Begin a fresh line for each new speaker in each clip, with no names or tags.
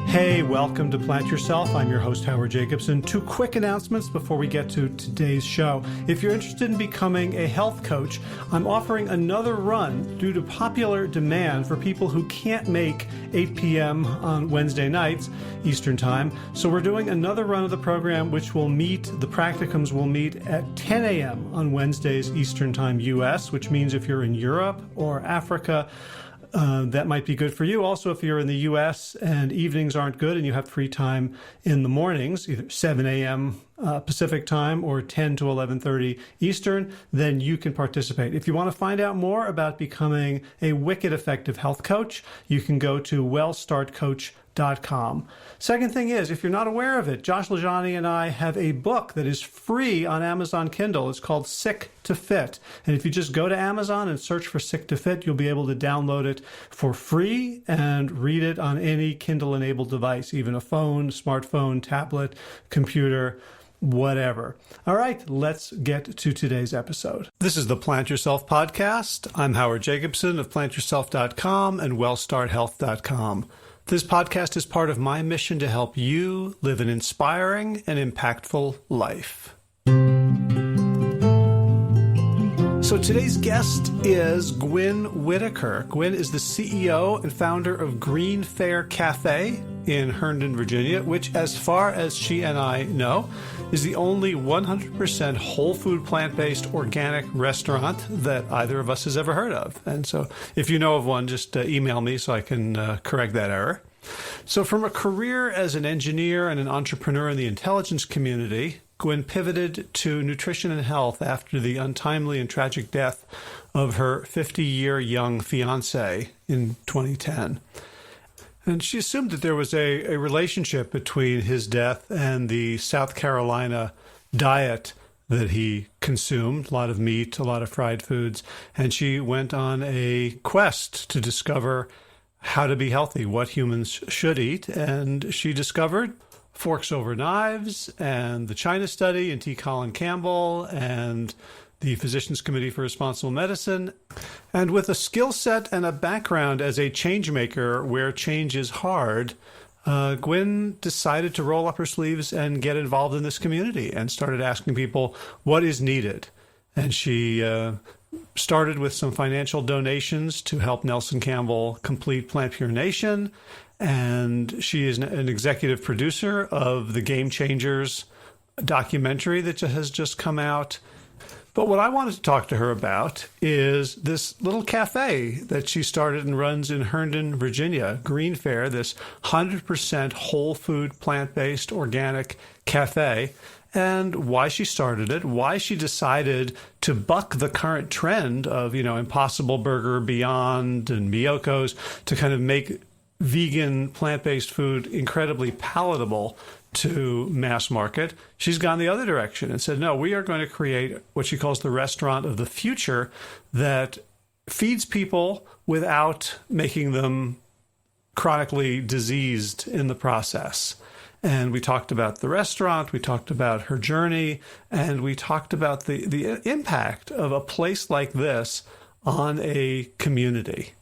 Hey, welcome to Plant Yourself. I'm your host, Howard Jacobson. Two quick announcements before we get to today's show. If you're interested in becoming a health coach, I'm offering another run due to popular demand for people who can't make 8 p.m. on Wednesday nights, Eastern Time. So we're doing another run of the program, which will meet, the practicums will meet at 10 a.m. on Wednesdays, Eastern Time, U.S., which means if you're in Europe or Africa, that might be good for you. Also, if you're in the U.S. and evenings aren't good and you have free time in the mornings, either 7 a.m. Pacific time or 10 to 11:30 Eastern, then you can participate. If you want to find out more about becoming a wicked effective health coach, you can go to wellstartcoach.com. Second thing is, if you're not aware of it, Josh Lajani and I have a book that is free on Amazon Kindle. It's called Sick to Fit. And if you just go to Amazon and search for Sick to Fit, you'll be able to download it for free and read it on any Kindle-enabled device, even a phone, smartphone, tablet, computer, whatever. All right, let's get to today's episode. This is the Plant Yourself podcast. I'm Howard Jacobson of plantyourself.com and wellstarthealth.com. This podcast is part of my mission to help you live an inspiring and impactful life. So today's guest is Gwyn Whittaker. Gwyn is the CEO and founder of Greenfare Cafe in Herndon, Virginia, which, as far as she and I know, is the only 100% whole food, plant-based, organic restaurant that either of us has ever heard of. And so if you know of one, just email me so I can correct that error. So from a career as an engineer and an entrepreneur in the intelligence community, Gwyn pivoted to nutrition and health after the untimely and tragic death of her 50-year young fiancé in 2010. And she assumed that there was a relationship between his death and the South Carolina diet that he consumed, a lot of meat, a lot of fried foods. And she went on a quest to discover how to be healthy, what humans should eat. And she discovered Forks Over Knives and the China Study and T. Colin Campbell and the Physicians Committee for Responsible Medicine. And with a skill set and a background as a change maker where change is hard, Gwyn decided to roll up her sleeves and get involved in this community and started asking people what is needed. And she started with some financial donations to help Nelson Campbell complete Plant Pure Nation. And she is an executive producer of the Game Changers documentary that has just come out. But what I wanted to talk to her about is this little cafe that she started and runs in Herndon, Virginia, Greenfare, this 100% whole food, plant-based, organic cafe, and why she started it, why she decided to buck the current trend of, Impossible Burger, Beyond, and Miyoko's to kind of make vegan, plant-based food incredibly palatable to mass market. She's gone the other direction and said, no, we are going to create what she calls the restaurant of the future that feeds people without making them chronically diseased in the process. And we talked about the restaurant, we talked about her journey, and we talked about the impact of a place like this on a community.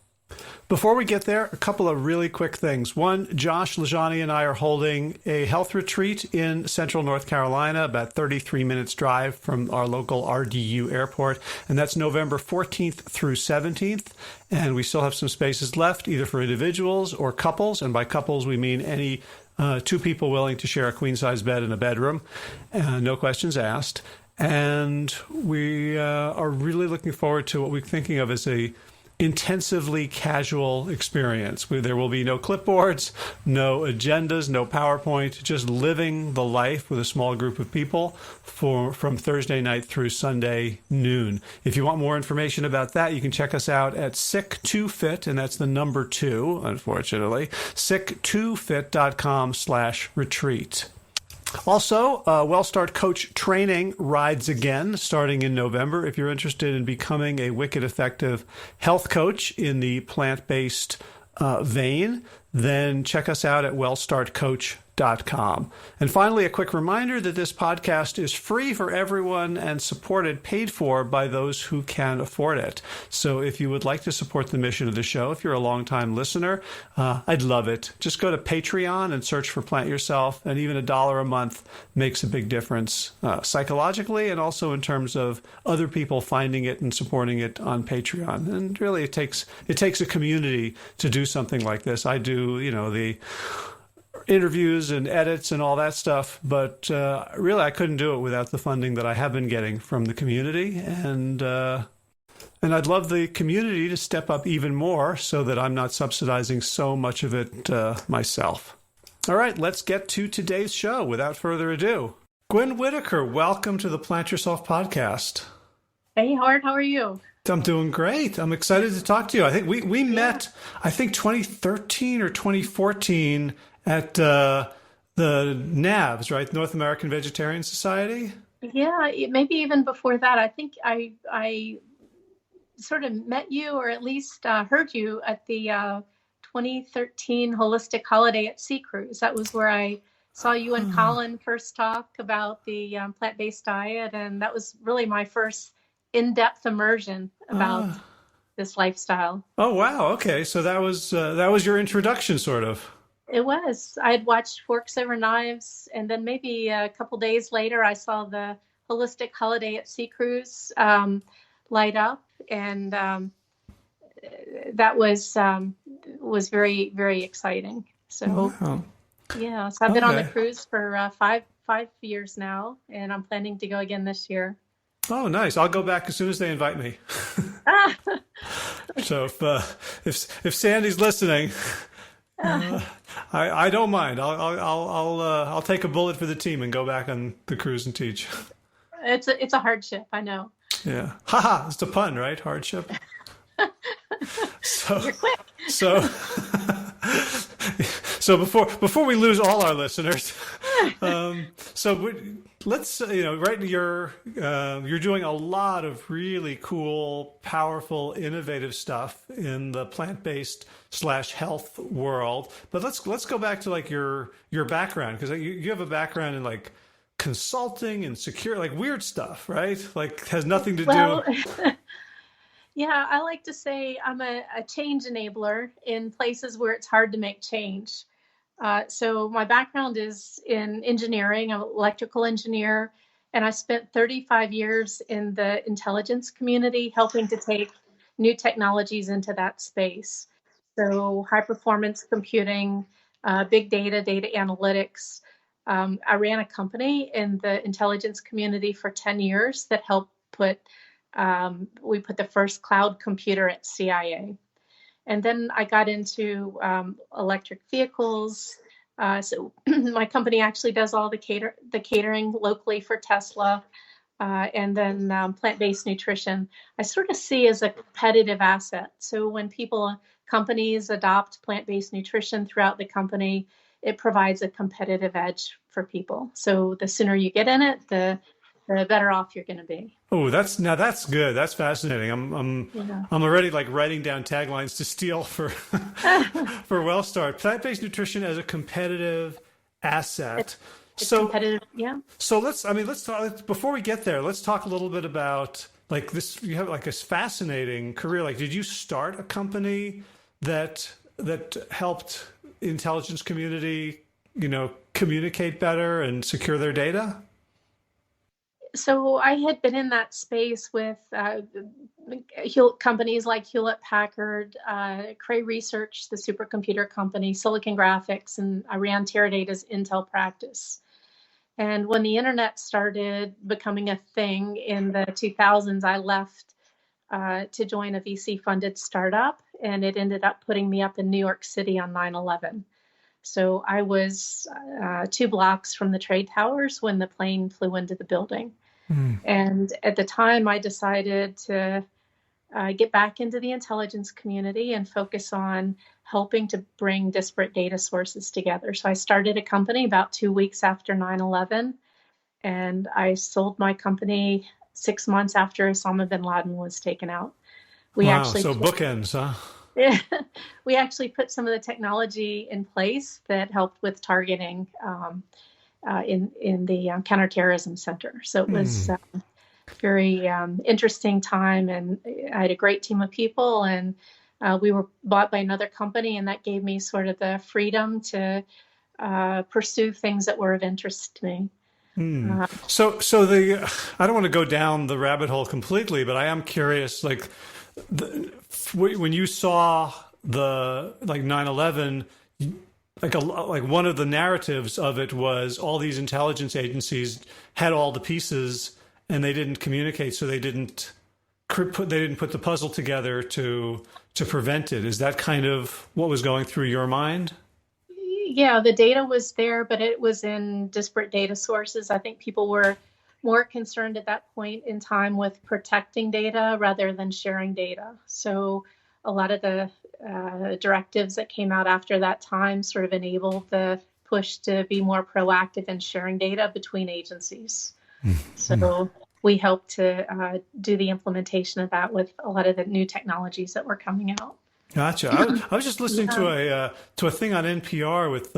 Before we get there, a couple of really quick things. One, Josh Lajani and I are holding a health retreat in central North Carolina, about 33 minutes drive from our local RDU airport, and that's November 14th through 17th. And we still have some spaces left, either for individuals or couples. And by couples, we mean any two people willing to share a queen-size bed in a bedroom. No questions asked. And we are really looking forward to what we're thinking of as a intensively casual experience. There will be no clipboards, no agendas, no PowerPoint, just living the life with a small group of people from Thursday night through Sunday noon. If you want more information about that, you can check us out at Sick2Fit, and that's the number 2, unfortunately, sick2fit.com/retreat. Also, WellStart Coach Training rides again starting in November. If you're interested in becoming a wicked effective health coach in the plant-based vein, then check us out at wellstartcoach.com. And finally, a quick reminder that this podcast is free for everyone and supported, paid for by those who can afford it. So if you would like to support the mission of the show, if you're a longtime listener, I'd love it. Just go to Patreon and search for Plant Yourself, and even $1 a month makes a big difference psychologically and also in terms of other people finding it and supporting it on Patreon. And really, it takes a community to do something like this. I do, the interviews and edits and all that stuff, but really, I couldn't do it without the funding that I have been getting from the community, and I'd love the community to step up even more so that I'm not subsidizing so much of it myself. All right, let's get to today's show without further ado. Gwyn Whittaker, welcome to the Plant Yourself podcast.
Hey, Howard, how are you?
I'm doing great. I'm excited to talk to you. I think we met, 2013 or 2014 at the NAVS, right? North American Vegetarian Society?
Yeah, maybe even before that. I think I sort of met you, or at least heard you at the 2013 Holistic Holiday at Sea Cruise. That was where I saw you and Colin first talk about the plant-based diet, and that was really my first in-depth immersion about this lifestyle.
Oh, wow. Okay. So that was your introduction, sort of.
It was. I had watched Forks Over Knives, and then maybe a couple days later, I saw the Holistic Holiday at Sea Cruise light up, and that was very, very exciting. So,
wow.
Yeah. So I've been on the cruise for five years now, and I'm planning to go again this year.
Oh, nice. I'll go back as soon as they invite me. So if Sandy's listening, I don't mind. I'll take a bullet for the team and go back on the cruise and teach.
It's a hardship, I know.
Yeah. Haha, it's a pun, right? Hardship.
You're quick.
So before we lose all our listeners, let's right, you're doing a lot of really cool, powerful, innovative stuff in the plant-based / health world. But let's go back to like your background, because you have a background in like consulting and secure, like weird stuff, right? Like has nothing to do.
Yeah, I like to say I'm a change enabler in places where it's hard to make change. So my background is in engineering. I'm an electrical engineer, and I spent 35 years in the intelligence community helping to take new technologies into that space. So high performance computing, big data, data analytics. I ran a company in the intelligence community for 10 years that helped we put the first cloud computer at CIA. And then I got into electric vehicles. So my company actually does all the catering locally for Tesla, and then plant-based nutrition. I sort of see as a competitive asset. So when companies adopt plant-based nutrition throughout the company, it provides a competitive edge for people. So the sooner you get in it, the better off you're going to be.
Oh, that's good. That's fascinating. I'm already like writing down taglines to steal for for WellStart. Plant-based nutrition as a competitive asset.
It's competitive, yeah.
So let's talk, before we get there, let's talk a little bit about like this. You have like a fascinating career. Like, did you start a company that helped intelligence community, communicate better and secure their data?
So I had been in that space with companies like Hewlett-Packard, Cray Research, the supercomputer company, Silicon Graphics, and I ran Teradata's Intel practice. And when the internet started becoming a thing in the 2000s, I left to join a VC-funded startup, and it ended up putting me up in New York City on 9/11. So I was 2 blocks from the trade towers when the plane flew into the building. And at the time, I decided to get back into the intelligence community and focus on helping to bring disparate data sources together. So I started a company about 2 weeks after 9/11, and I sold my company 6 months after Osama bin Laden was taken out.
Wow, so bookends, huh?
we actually put some of the technology in place that helped with targeting in the counterterrorism center. So it was very interesting time, and I had a great team of people, and we were bought by another company, and that gave me sort of the freedom to pursue things that were of interest to me.
So I don't want to go down the rabbit hole completely, but I am curious, like when you saw the 9/11, like one of the narratives of it was all these intelligence agencies had all the pieces and they didn't communicate, so they didn't put the puzzle together to prevent it. Is that kind of what was going through your mind?
Yeah, the data was there, but it was in disparate data sources. I think people were more concerned at that point in time with protecting data rather than sharing data. So a lot of the directives that came out after that time sort of enabled the push to be more proactive in sharing data between agencies. So we helped to do the implementation of that with a lot of the new technologies that were coming out.
Gotcha. I was just listening to a thing on NPR with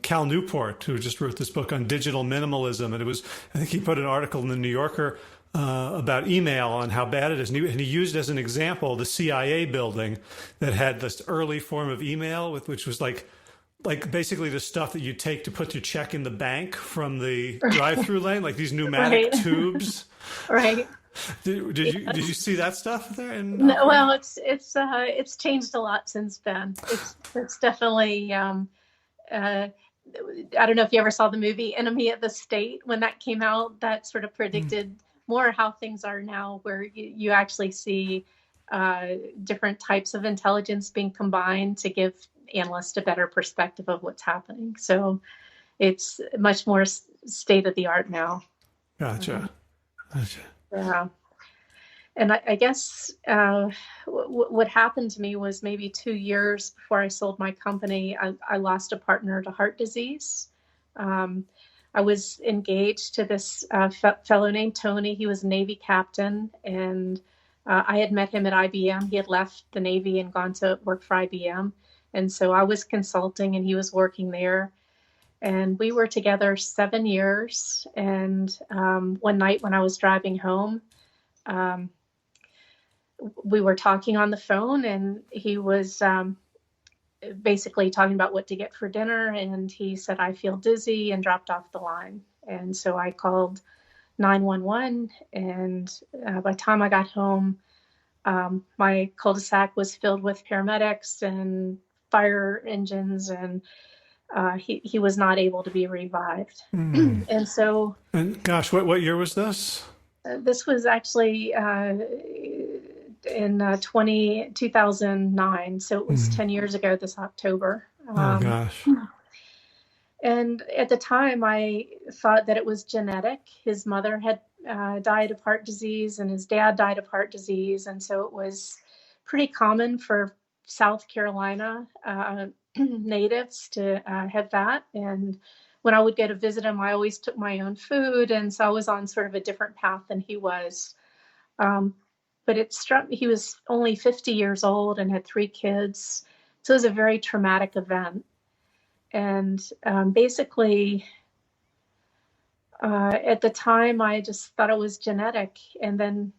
Cal Newport, who just wrote this book on digital minimalism, and I think he put an article in the New Yorker about email and how bad it is, and he used as an example the CIA building that had this early form of email, which was like basically the stuff that you take to put your check in the bank from the drive-through lane, like these pneumatic tubes.
Right.
Did you see that stuff there?
No, well, it's changed a lot since then. It's definitely. I don't know if you ever saw the movie Enemy of the State. When that came out, that sort of predicted more how things are now, where you actually see different types of intelligence being combined to give analysts a better perspective of what's happening. So it's much more state of the art now.
Gotcha.
Yeah. And I guess what happened to me was maybe 2 years before I sold my company, I lost a partner to heart disease. I was engaged to this fellow named Tony. He was a Navy captain, and I had met him at IBM. He had left the Navy and gone to work for IBM. And so I was consulting and he was working there. And we were together 7 years. And one night when I was driving home, we were talking on the phone, and he was basically talking about what to get for dinner. And he said, "I feel dizzy," and dropped off the line. And so I called 911. And by the time I got home, my cul-de-sac was filled with paramedics and fire engines, and he was not able to be revived. And so,
gosh, what year was this?
This was actually in 2009. So it was 10 years ago this October.
Oh, gosh.
And at the time, I thought that it was genetic. His mother had died of heart disease, and his dad died of heart disease. And so it was pretty common for South Carolina natives to have that. And when I would go to visit him, I always took my own food. And so I was on sort of a different path than he was. But it struck me, he was only 50 years old and had 3 kids. So it was a very traumatic event. And basically, at the time, I just thought it was genetic. And then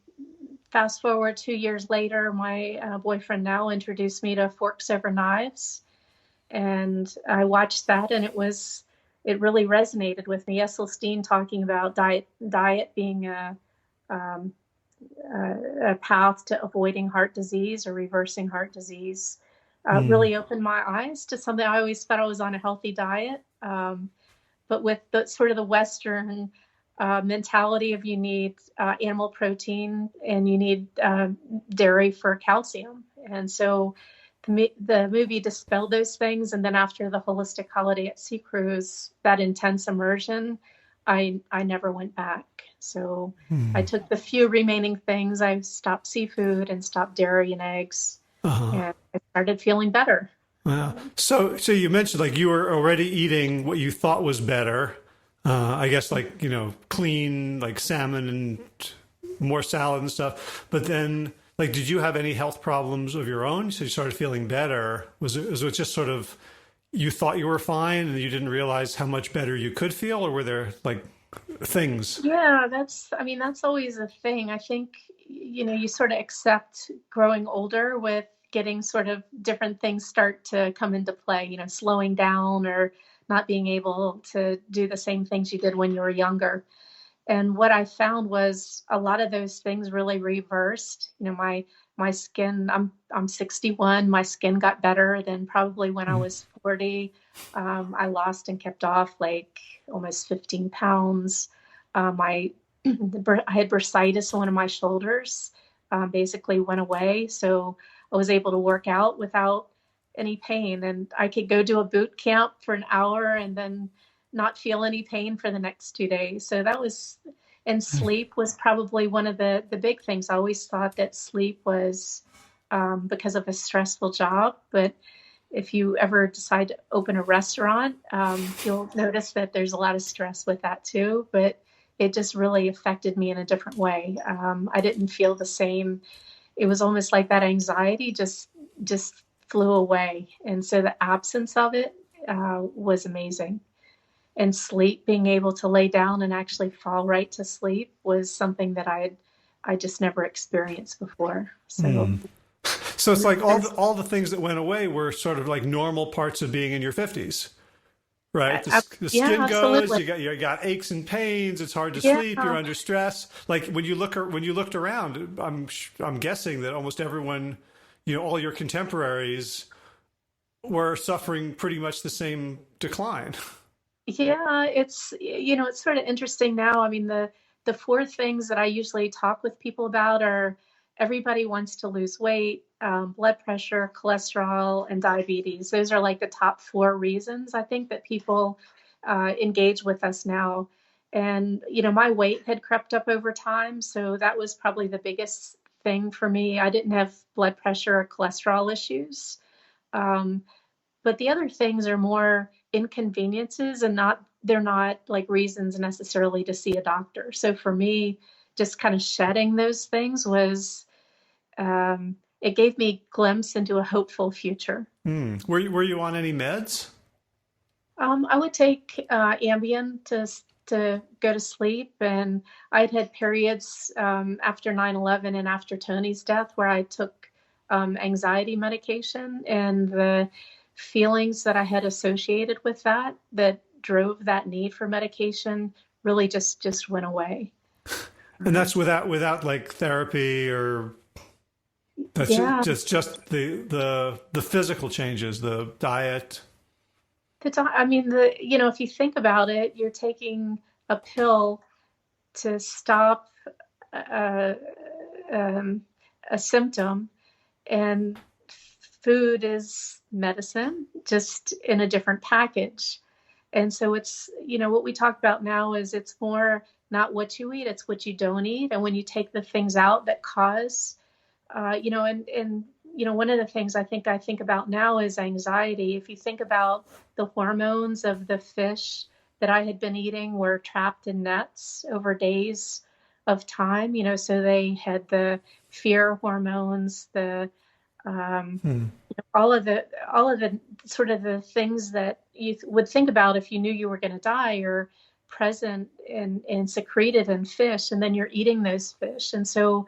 fast forward 2 years later, my boyfriend now introduced me to Forks Over Knives. And I watched that, and it really resonated with me. Essel Steen talking about diet being a path to avoiding heart disease or reversing heart disease. Really opened my eyes to something. I always thought I was on a healthy diet, but with the sort of the Western mentality of you need animal protein and you need dairy for calcium. And so the movie dispelled those things. And then after the holistic holiday at Sea Cruise, that intense immersion, I never went back. So I took the few remaining things. I stopped seafood and stopped dairy and eggs. And I started feeling better.
Wow. So you mentioned like you were already eating what you thought was better. I guess like, clean, like salmon and more salad and stuff. But then Like, did you have any health problems of your own? So you started feeling better. Was it just sort of you thought you were fine and you didn't realize how much better you could feel, or were there like things?
Yeah, I mean, that's always a thing. I think, you sort of accept growing older with getting sort of different things start to come into play, slowing down or not being able to do the same things you did when you were younger. And what I found was a lot of those things really reversed. My skin, I'm 61, my skin got better than probably when I was 40. I lost and kept off like almost 15 pounds. My I had bursitis on one of my shoulders, basically went away. So I was able to work out without any pain, and I could go do a boot camp for an hour and then not feel any pain for the next 2 days. So that was, and sleep was probably one of the big things. I always thought that sleep was because of a stressful job, but if you ever decide to open a restaurant, you'll notice that there's a lot of stress with that too, but it just really affected me in a different way. I didn't feel the same. It was almost like that anxiety just flew away. And so the absence of it was amazing. And sleep, being able to lay down and actually fall right to sleep was something that I just never experienced before. So
So it's like all the things that went away were sort of like normal parts of being in your 50s, right? The
yeah,
skin goes,
absolutely.
you got aches and pains. It's hard to
Yeah,
sleep. You're under stress. Like when you looked around, I'm guessing that almost everyone, all your contemporaries were suffering pretty much the same decline.
yeah, it's sort of interesting now. I mean, the four things that I usually talk with people about are everybody wants to lose weight, blood pressure, cholesterol, and diabetes. Those are like the top four reasons I think that people engage with us now. And my weight had crept up over time, so that was probably the biggest thing for me. I didn't have blood pressure or cholesterol issues. Um, but the other things are more inconveniences, and they're not like reasons necessarily to see a doctor. So for me, just kind of shedding those things it gave me a glimpse into a hopeful future.
Were you on any meds?
I would take Ambien to go to sleep, and I'd had periods after 9/11 and after Tony's death where I took anxiety medication, and the feelings that I had associated with that drove that need for medication really just went away.
And that's without like therapy or that's
Yeah,
just the physical changes, the diet.
I mean, if you think about it, you're taking a pill to stop uh, um, a symptom, and food is medicine, just in a different package. And so it's, what we talk about now is it's more not what you eat, it's what you don't eat. And when you take the things out that cause, one of the things I think about now is anxiety. If you think about the hormones of the fish that I had been eating were trapped in nets over days of time, so they had the fear hormones, the all of the sort of the things that you would think about if you knew you were going to die are present and secreted in fish, and then you're eating those fish. And so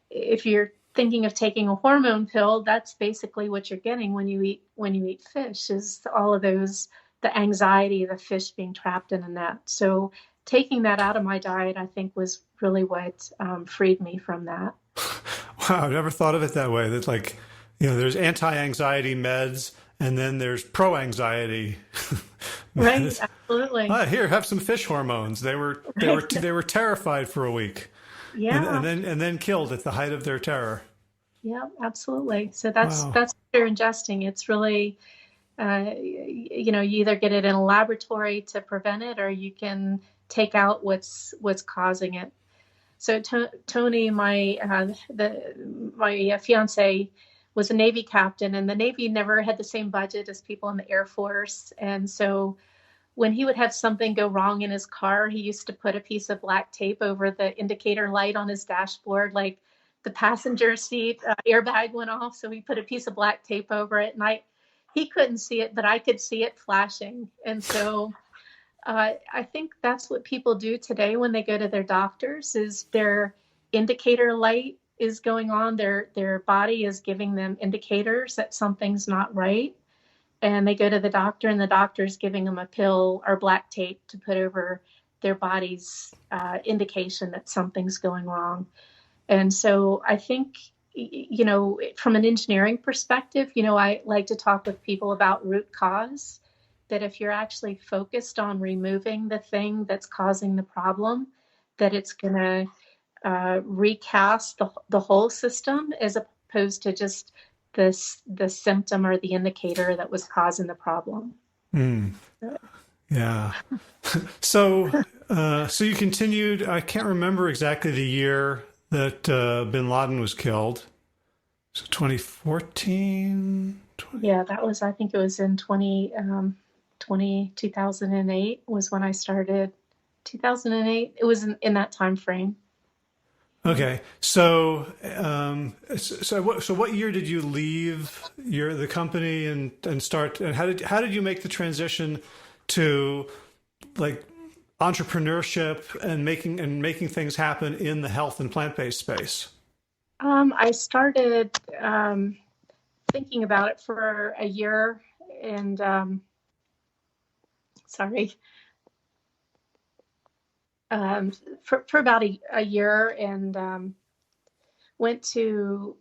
if you're thinking of taking a hormone pill, that's basically what you're getting when you eat fish, is all of those, the anxiety, the fish being trapped in a net. So taking that out of my diet, I think, was really what freed me from that.
Wow, I've never thought of it that way. That like, there's anti-anxiety meds and then there's pro-anxiety
Right,
meds.
absolutely.
Here, have some fish hormones. They were terrified for a week, and,
Yeah,
and then killed at the height of their terror.
yeah, absolutely. So
Wow.
that's what you're ingesting. It's really, you either get it in a laboratory to prevent it, or you can take out what's causing it. So Tony, my fiance, was a Navy captain, and the Navy never had the same budget as people in the Air Force. And so when he would have something go wrong in his car, he used to put a piece of black tape over the indicator light on his dashboard, like, the passenger seat airbag went off, so we put a piece of black tape over it, and he couldn't see it, but I could see it flashing. And so I think that's what people do today when they go to their doctors, is their indicator light is going on. Their body is giving them indicators that something's not right. And they go to the doctor, and the doctor's giving them a pill or black tape to put over their body's indication that something's going wrong. And so I think, from an engineering perspective, I like to talk with people about root cause, that if you're actually focused on removing the thing that's causing the problem, that it's going to recast the whole system, as opposed to just the symptom or the indicator that was causing the problem.
Yeah. So you continued. I can't remember exactly the year that bin Laden was killed. So 2014?
Yeah, I think it was in 2008 was when I started. 2008, it was in that time frame.
Okay. So what year did you leave the company and start, and how did you make the transition to like entrepreneurship and making things happen in the health and plant-based space?
I started thinking about it for a year, and for about a year, and went to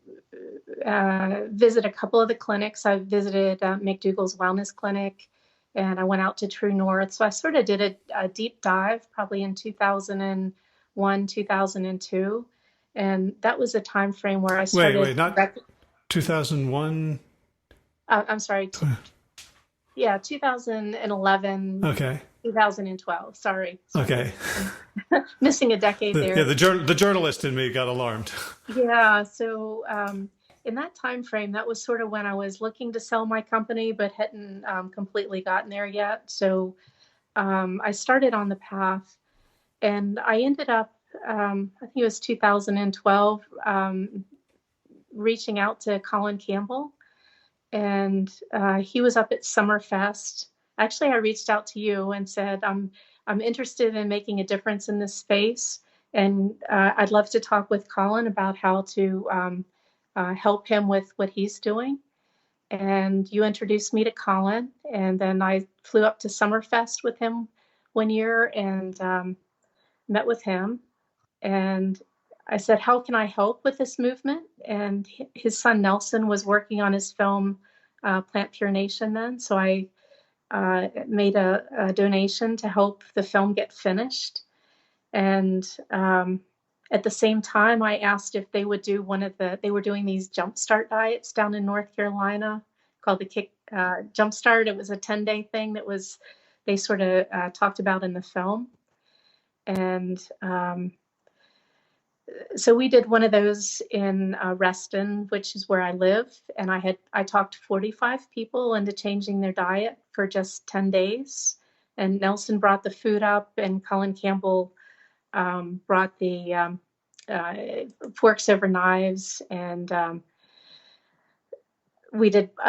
visit a couple of the clinics. I visited McDougall's Wellness Clinic, and I went out to True North. So I sort of did a deep dive probably in 2001, 2002. And that was a time frame where I started.
Wait, not 2001?
I'm sorry. Yeah, 2011.
Okay.
2012. Sorry.
Okay.
Missing a decade there.
Yeah, the journalist in me got alarmed.
Yeah. So in that time frame, that was sort of when I was looking to sell my company, but hadn't completely gotten there yet. So I started on the path, and I ended up, I think it was 2012, reaching out to Colin Campbell, and he was up at Summerfest. Actually, I reached out to you and said, I'm interested in making a difference in this space, and I'd love to talk with Colin about how to help him with what he's doing. And you introduced me to Colin, and then I flew up to Summerfest with him one year and met with him. And I said, how can I help with this movement? And his son Nelson was working on his film Plant Pure Nation then. So I made a donation to help the film get finished. And at the same time, I asked if they would do they were doing these jumpstart diets down in North Carolina called the Kick Jumpstart. It was a 10-day thing they sort of talked about in the film. And so we did one of those in Reston, which is where I live. And I talked 45 people into changing their diet for just 10 days. And Nelson brought the food up, and Colin Campbell brought the forks over knives. And I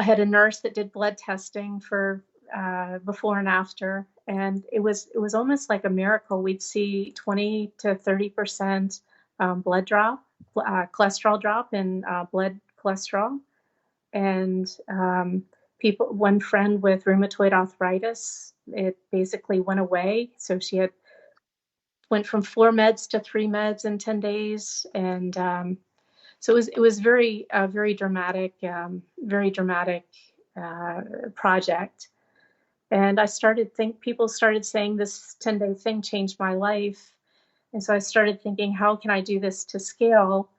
had a nurse that did blood testing for before and after. And it was almost like a miracle. We'd see 20 to 30% blood drop, cholesterol drop in blood cholesterol. And one friend with rheumatoid arthritis, it basically went away. So she went from 4 meds to 3 meds in 10 days. And so it was very dramatic, project. And people started saying this 10-day thing changed my life. And so I started thinking, how can I do this to scale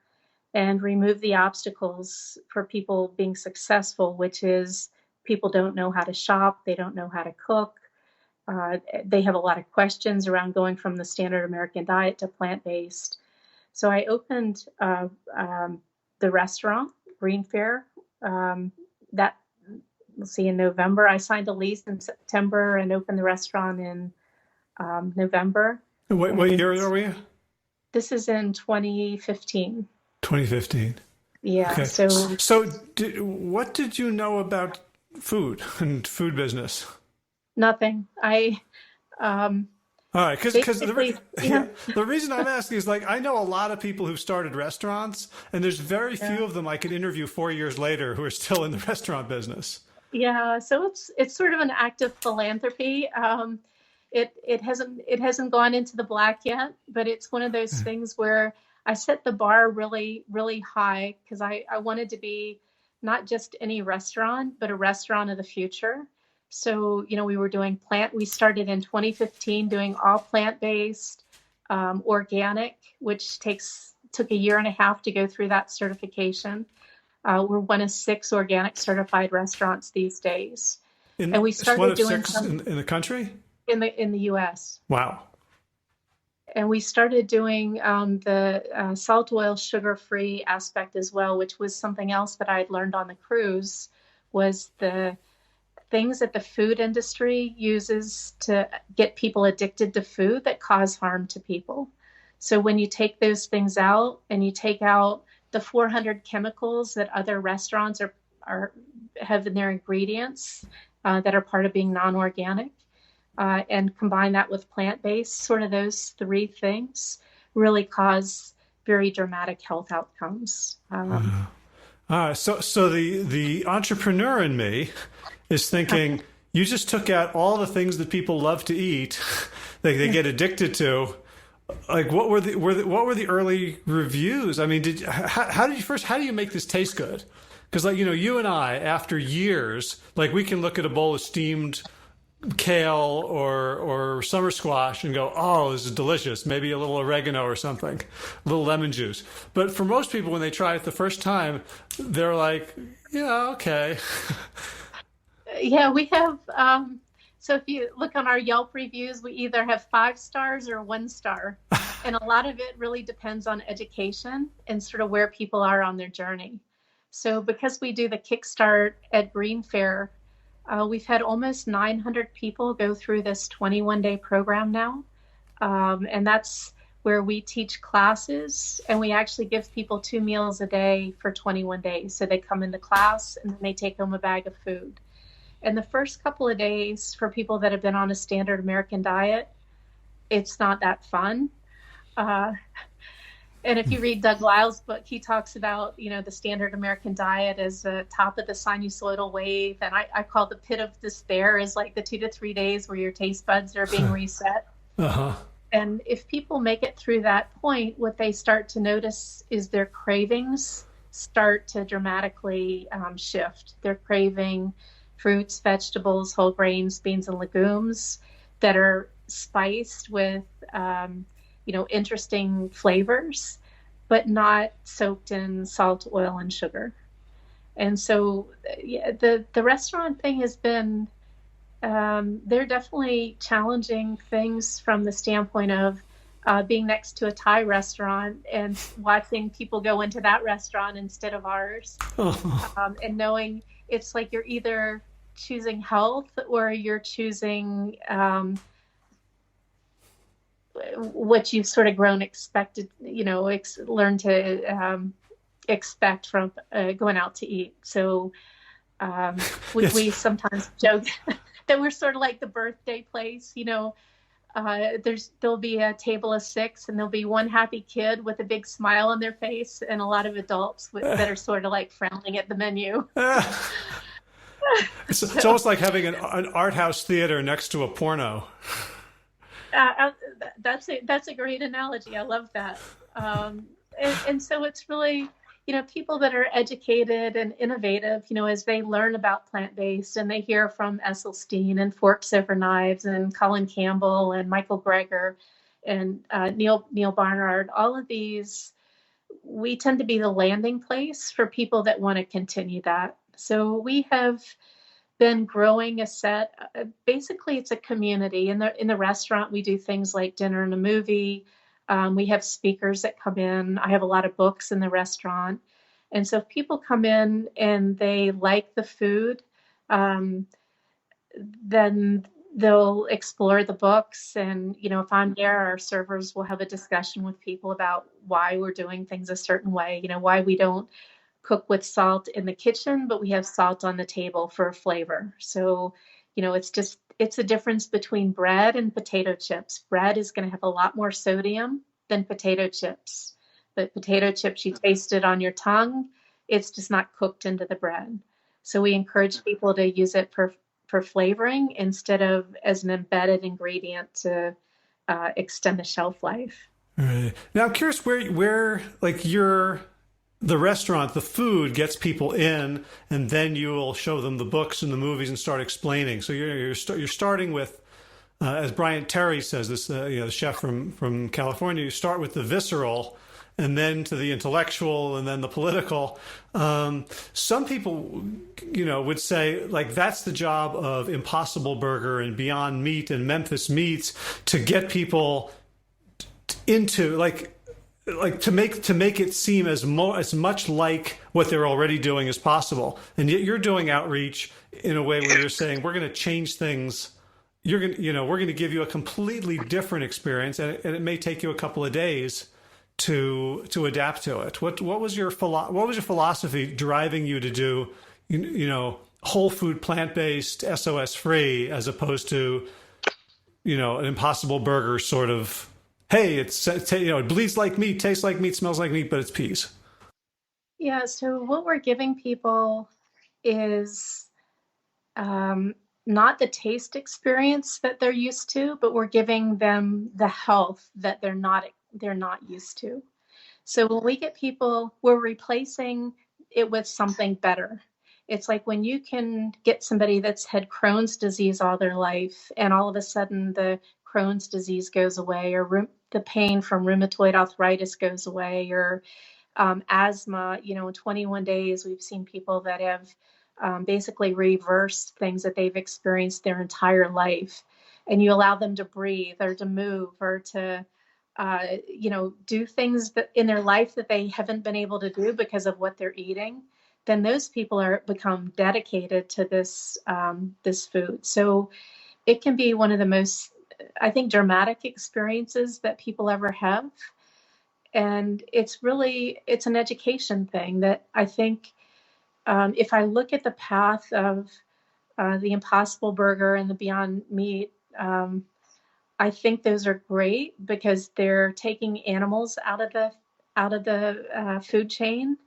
and remove the obstacles for people being successful, which is people don't know how to shop, they don't know how to cook. They have a lot of questions around going from the standard American diet to plant-based. So I opened the restaurant, Greenfare, in November. I signed a lease in September and opened the restaurant in November.
What year are we?
This is in 2015.
2015.
Yeah.
Okay.
So
So, what did you know about food and food business?
nothing. Um,
All right, because
basically,
yeah,
yeah,
the reason I'm asking is like I know a lot of people who've started restaurants, and there's very
yeah,
few of them I could interview 4 years later who are still in the restaurant business.
yeah. So it's sort of an act of philanthropy. It hasn't gone into the black yet, but it's one of those things where I set the bar really really high because I wanted to be not just any restaurant, but a restaurant of the future. So we were doing plant. We started in 2015 doing all plant based, organic, which took a year and a half to go through that certification. We're one of 6 organic certified restaurants these days, and we
It's one
started
of
doing
6
some
in the country.
in the U.S.
Wow.
And we started doing the salt, oil, sugar-free aspect as well, which was something else that I had learned on the cruise, was the things that the food industry uses to get people addicted to food that cause harm to people. So when you take those things out and you take out the 400 chemicals that other restaurants are have in their ingredients that are part of being non-organic, and combine that with plant-based, sort of those 3 things really cause very dramatic health outcomes.
So the entrepreneur in me is thinking you just took out all the things that people love to eat, they get addicted to. Like what were the early reviews? I mean, how did you first? How do you make this taste good? Because like you and I, after years, like we can look at a bowl of steamed kale or summer squash and go, oh, this is delicious. Maybe a little oregano or something, a little lemon juice. But for most people, when they try it the first time, they're like, yeah, okay.
Yeah, we have. So if you look on our Yelp reviews, we either have 5 stars or 1 star. And a lot of it really depends on education and sort of where people are on their journey. So because we do the Kickstart at Greenfare, we've had almost 900 people go through this 21-day program now. And that's where we teach classes and we actually give people 2 meals a day for 21 days. So they come into class and then they take home a bag of food. And the first couple of days for people that have been on a standard American diet, it's not that fun. And if you read Doug Lyle's book, he talks about, the standard American diet as the top of the sinusoidal wave. And I call the pit of despair as like the 2 to 3 days where your taste buds are being reset.
Uh-huh.
And if people make it through that point, what they start to notice is their cravings start to dramatically shift. They're craving fruits, vegetables, whole grains, beans, and legumes that are spiced with, interesting flavors, but not soaked in salt, oil, and sugar. And so, yeah, the restaurant thing has been, they're definitely challenging things from the standpoint of being next to a Thai restaurant and watching people go into that restaurant instead of ours, and knowing it's like you're either choosing health or you're choosing what you've sort of grown expected, learn to expect from going out to eat. So we sometimes joke that we're sort of like the birthday place, there'll be a table of 6 and there'll be one happy kid with a big smile on their face and a lot of adults that are sort of like frowning at the menu.
It's almost like having an art house theater next to a porno.
That's a great analogy. I love that. And so it's really, people that are educated and innovative, as they learn about plant-based and they hear from Esselstyn and Forks Over Knives and Colin Campbell and Michael Greger and Neil Barnard, all of these, we tend to be the landing place for people that want to continue that. So we have been growing a set. Basically, it's a community. In the restaurant, we do things like dinner and a movie. We have speakers that come in. I have a lot of books in the restaurant. And so if people come in and they like the food, then they'll explore the books, and if I'm there, our servers will have a discussion with people about why we're doing things a certain way, why we don't cook with salt in the kitchen, but we have salt on the table for flavor. So, it's a difference between bread and potato chips. Bread is going to have a lot more sodium than potato chips, but potato chips, you taste it on your tongue. It's just not cooked into the bread. So we encourage people to use it for flavoring instead of as an embedded ingredient to extend the shelf life.
Right. Now I'm curious where like the restaurant, the food gets people in, and then you will show them the books and the movies and start explaining. So you're starting with, as Brian Terry says, this the chef from California. You start with the visceral, and then to the intellectual, and then the political. Some people, would say like that's the job of Impossible Burger and Beyond Meat and Memphis Meats to get people into to make it seem as much like what they're already doing as possible. And yet you're doing outreach in a way where you're saying we're going to change things. We're going to give you a completely different experience, and it may take you a couple of days to adapt to it. What was your philosophy driving you to do whole food, plant-based, SOS free, as opposed to an Impossible Burger sort of, hey, it bleeds like meat, tastes like meat, smells like meat, but it's peas?
Yeah, so what we're giving people is not the taste experience that they're used to, but we're giving them the health that they're not used to. So when we get people, we're replacing it with something better. It's like when you can get somebody that's had Crohn's disease all their life, and all of a sudden the Crohn's disease goes away, or the pain from rheumatoid arthritis goes away, or asthma. In 21 days, we've seen people that have basically reversed things that they've experienced their entire life. And you allow them to breathe or to move or to do things that in their life that they haven't been able to do because of what they're eating, then those people become dedicated to this food. So it can be one of the most, I think, dramatic experiences that people ever have. And it's an education thing that I think, if I look at the path of the Impossible Burger and the Beyond Meat, I think those are great because they're taking animals out of the food chain,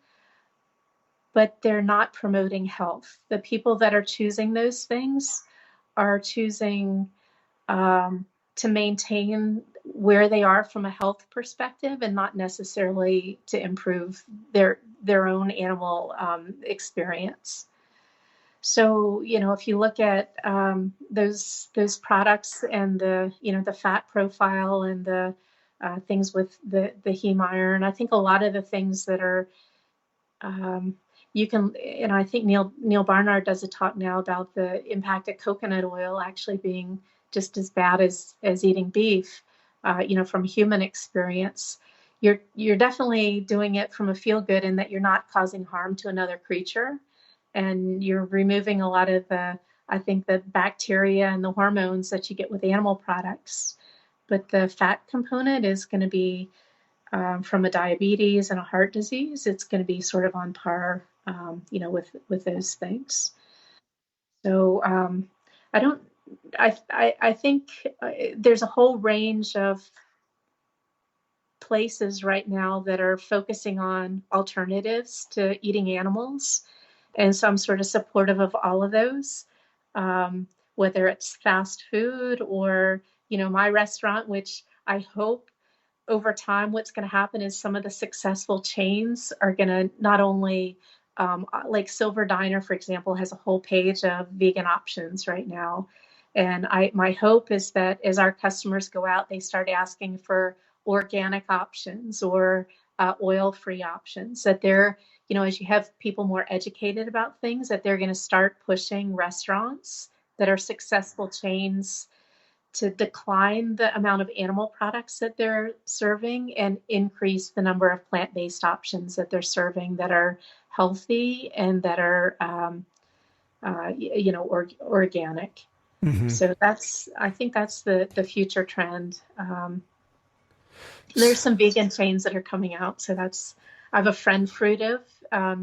but they're not promoting health. The people that are choosing those things are choosing to maintain where they are from a health perspective, and not necessarily to improve their own animal experience. So, if you look at those products and the fat profile and the things with the heme iron, I think a lot of the things that are you can, and I think Neil Barnard does a talk now about the impact of coconut oil actually being just as bad as eating beef, from human experience. You're definitely doing it from a feel good, in that you're not causing harm to another creature. And you're removing a lot of I think, the bacteria and the hormones that you get with animal products. But the fat component is going to be, from a diabetes and a heart disease, it's going to be sort of on par, with those things. So I think there's a whole range of places right now that are focusing on alternatives to eating animals. And so I'm sort of supportive of all of those, whether it's fast food or, my restaurant, which I hope over time what's going to happen is some of the successful chains are going to not only, like Silver Diner, for example, has a whole page of vegan options right now. And my hope is that as our customers go out, they start asking for organic options or oil-free options, that they're, as you have people more educated about things, that they're going to start pushing restaurants that are successful chains to decline the amount of animal products that they're serving and increase the number of plant-based options that they're serving that are healthy and that are, organic.
Hmm.
So I think that's the future trend. There's some vegan chains that are coming out. So I have a friend, Fruitive, uh,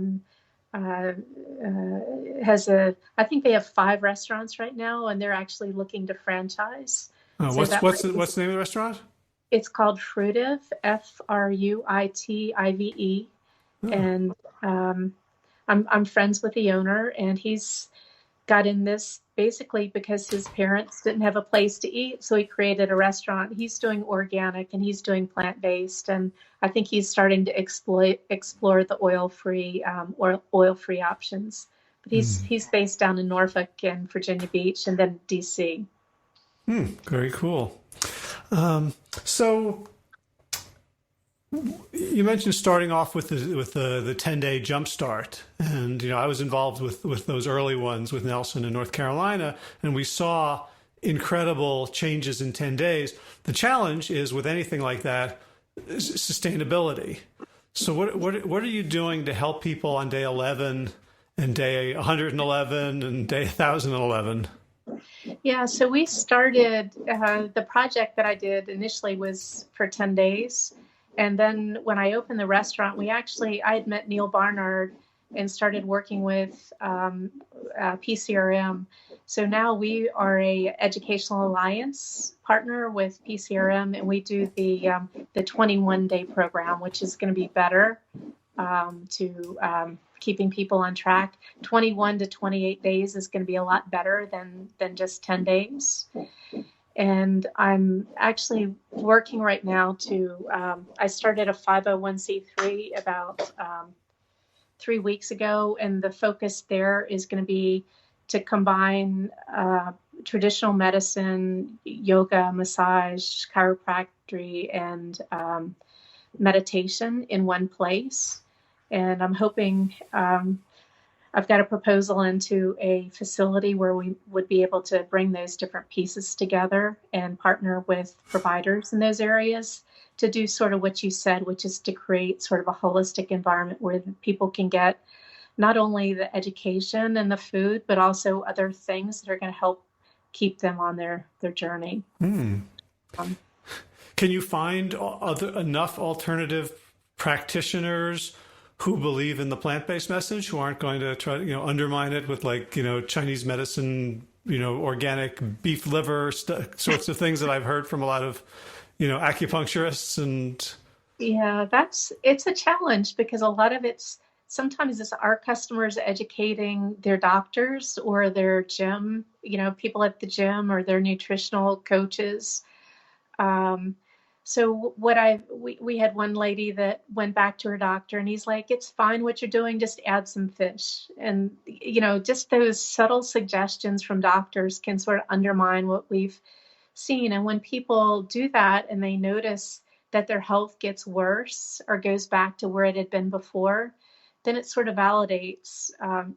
I think they have 5 restaurants right now, and they're actually looking to franchise. So
What's
that
what's
might
the,
be,
what's the name of the restaurant?
it's called Fruitive, Fruitive,
Oh.
and I'm friends with the owner, and he's got in this basically because his parents didn't have a place to eat, so he created a restaurant. He's doing organic and he's doing plant-based, and I think he's starting to explore the oil-free options. But he's based down in Norfolk and Virginia Beach, and then DC.
Very cool. Um, so you mentioned starting off with the 10-day jump start, and I was involved with those early ones with Nelson in North Carolina, and we saw incredible changes in 10 days. The challenge is with anything like that is sustainability. So what are you doing to help people on day 11 and day 111 and day 1011?
Yeah, so we started, the project that I did initially was for 10 days. And then when I opened the restaurant, I had met Neil Barnard and started working with PCRM. So now we are a educational alliance partner with PCRM, and we do the 21-day program, which is going to be better to keeping people on track. 21 to 28 days is going to be a lot better than just 10 days. And I'm actually working right now I started a 501c3 about 3 weeks ago, and the focus there is going to be to combine traditional medicine, yoga, massage, chiropractic, and meditation in one place. And I'm hoping I've got a proposal into a facility where we would be able to bring those different pieces together and partner with providers in those areas to do sort of what you said, which is to create sort of a holistic environment where people can get not only the education and the food, but also other things that are going to help keep them on their journey. Um,
Can you find enough alternative practitioners who believe in the plant-based message, who aren't going to try to undermine it with Chinese medicine, organic beef liver sorts of things that I've heard from a lot of acupuncturists and
Yeah, it's a challenge because a lot of sometimes it's our customers educating their doctors or their gym, people at the gym or their nutritional coaches. Um, so we had one lady that went back to her doctor and he's like, it's fine what you're doing, just add some fish. And, just those subtle suggestions from doctors can sort of undermine what we've seen. And when people do that and they notice that their health gets worse or goes back to where it had been before, then it sort of validates, and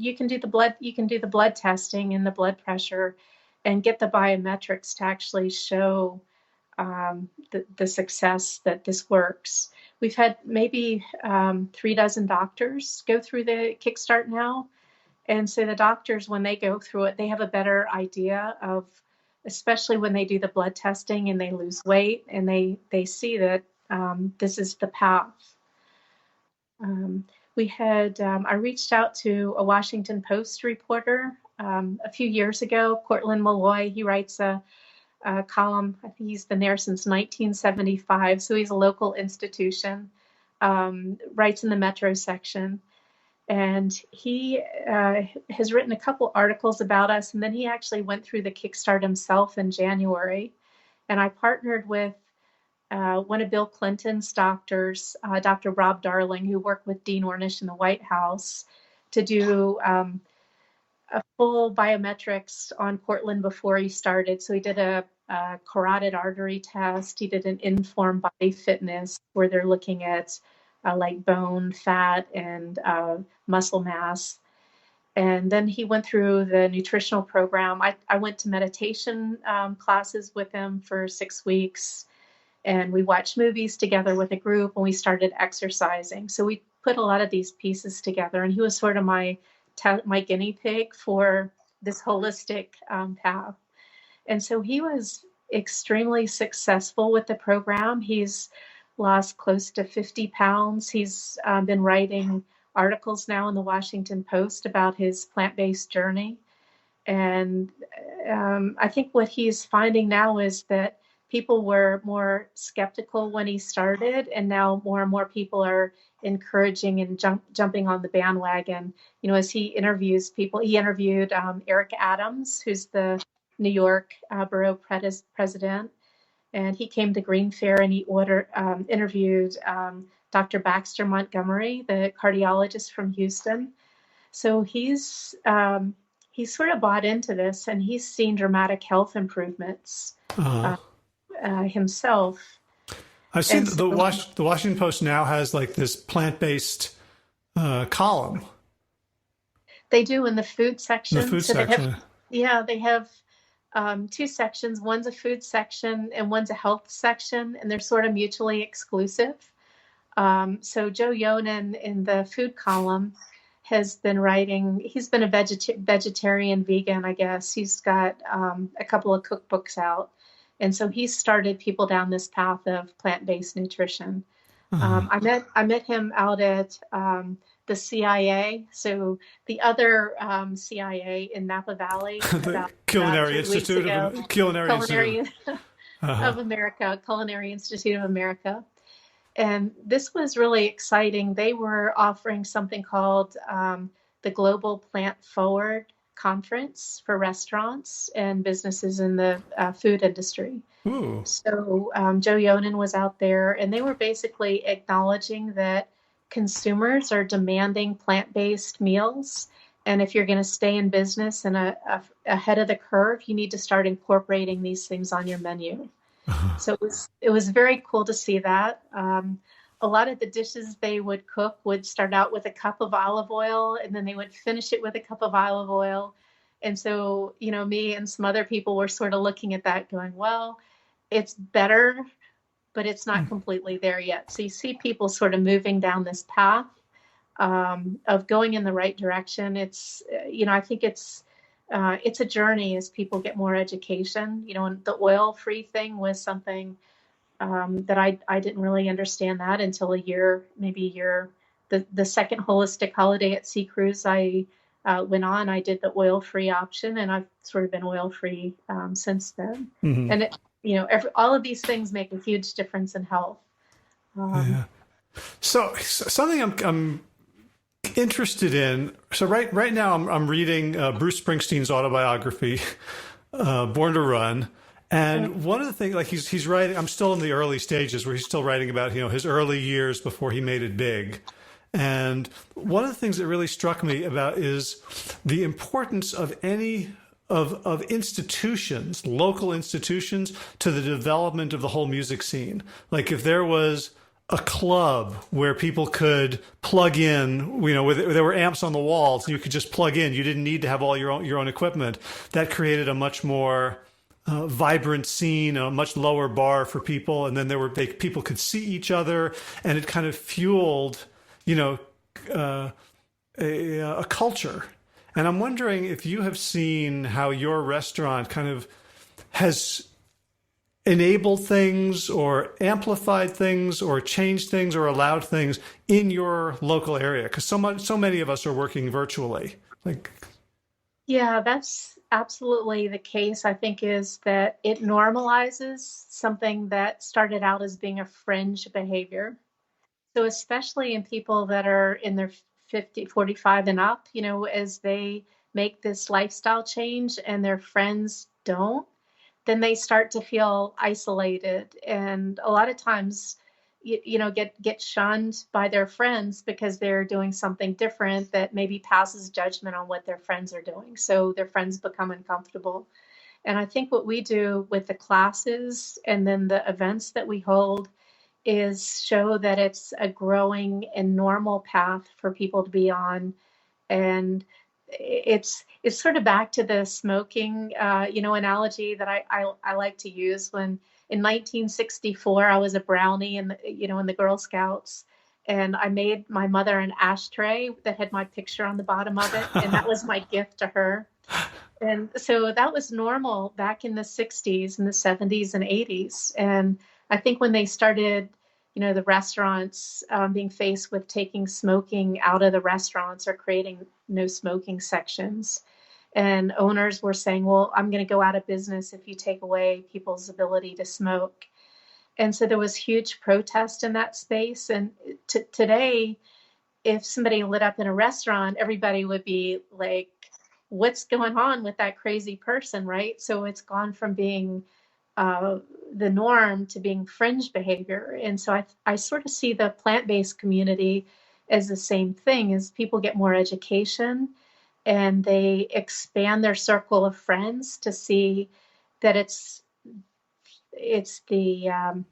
you can do the blood testing and the blood pressure and get the biometrics to actually show the success that this works. We've had maybe 3 dozen doctors go through the Kickstart now. And so the doctors, when they go through it, they have a better idea of, especially when they do the blood testing and they lose weight and they see that this is the path. I reached out to a Washington Post reporter a few years ago, Cortland Malloy. He writes a column. I think he's been there since 1975, so he's a local institution, writes in the Metro section. And he has written a couple articles about us, and then he actually went through the Kickstart himself in January. And I partnered with one of Bill Clinton's doctors, Dr. Rob Darling, who worked with Dean Ornish in the White House, to do a full biometrics on Cortland before he started. So he did a carotid artery test. He did an informed body fitness where they're looking at like bone, fat, and muscle mass. And then he went through the nutritional program. I went to meditation classes with him for 6 weeks, and we watched movies together with a group, and we started exercising. So we put a lot of these pieces together, and he was sort of my guinea pig for this holistic path. And so he was extremely successful with the program. He's lost close to 50 pounds. He's been writing articles now in the Washington Post about his plant-based journey. And I think what he's finding now is that people were more skeptical when he started, and now more and more people are encouraging and jumping on the bandwagon. You know, as he interviews people, he interviewed Eric Adams, who's the New York Borough president, and he came to Greenfare and he interviewed Dr. Baxter Montgomery, the cardiologist from Houston. So he's sort of bought into this, and he's seen dramatic health improvements himself.
I've seen the Washington Post now has like this plant-based column.
They do in the food section.
The food section.
They have two sections. One's a food section and one's a health section, and they're sort of mutually exclusive. So Joe Yonan in the food column has been writing. He's been a vegetarian, vegan, I guess. He's got a couple of cookbooks out. And so he started people down this path of plant-based nutrition. I met him out at the CIA, so the other CIA in Napa Valley,
the Culinary Institute of
America, Culinary Institute of America. And this was really exciting. They were offering something called the Global Plant Forward Conference for restaurants and businesses in the food industry.
Ooh.
So Joe Yonan was out there, and they were basically acknowledging that consumers are demanding plant-based meals. And if you're going to stay in business and ahead of the curve, you need to start incorporating these things on your menu. So it was very cool to see that. A lot of the dishes they would cook would start out with a cup of olive oil, and then they would finish it with a cup of olive oil. And so, you know, me and some other people were sort of looking at that going, well, it's better, but it's not completely there yet. So you see people sort of moving down this path of going in the right direction. It's, you know, I think it's a journey as people get more education. You know, and the oil-free thing was something that I didn't really understand that until maybe a year. The second holistic holiday at Sea Cruise, I went on. I did the oil-free option, and I've sort of been oil-free since then. Mm-hmm. And it, you know, all of these things make a huge difference in health.
Yeah. So something I'm interested in. So right now I'm reading Bruce Springsteen's autobiography, Born to Run. And one of the things, like he's writing, I'm still in the early stages where he's still writing about, you know, his early years before he made it big. And one of the things that really struck me about is the importance of of institutions, local institutions, to the development of the whole music scene. Like if there was a club where people could plug in, you know, where there were amps on the walls, you could just plug in. You didn't need to have all your own equipment. That created a much more vibrant scene, a much lower bar for people, and then people could see each other, and it kind of fueled, you know, a culture. And I'm wondering if you have seen how your restaurant kind of has enabled things or amplified things or changed things or allowed things in your local area, because so many of us are working virtually.
Yeah, that's absolutely the case. I think is that it normalizes something that started out as being a fringe behavior. So especially in people that are in their 45 and up, you know, as they make this lifestyle change and their friends don't, then they start to feel isolated. And a lot of times, you know, get shunned by their friends because they're doing something different that maybe passes judgment on what their friends are doing. So their friends become uncomfortable. And I think what we do with the classes and then the events that we hold is show that it's a growing and normal path for people to be on. And it's sort of back to the smoking, you know, analogy that I like to use. When in 1964, I was a brownie in the Girl Scouts, and I made my mother an ashtray that had my picture on the bottom of it, and that was my gift to her. And so that was normal back in the 60s and the 70s and 80s. And I think when they started, the restaurants being faced with taking smoking out of the restaurants or creating no smoking sections, and owners were saying, well, I'm going to go out of business if you take away people's ability to smoke. And so there was huge protest in that space. And today, if somebody lit up in a restaurant, everybody would be like, what's going on with that crazy person, right? So it's gone from being the norm to being fringe behavior. And so I sort of see the plant-based community as the same thing. As people get more education and they expand their circle of friends to see that it's the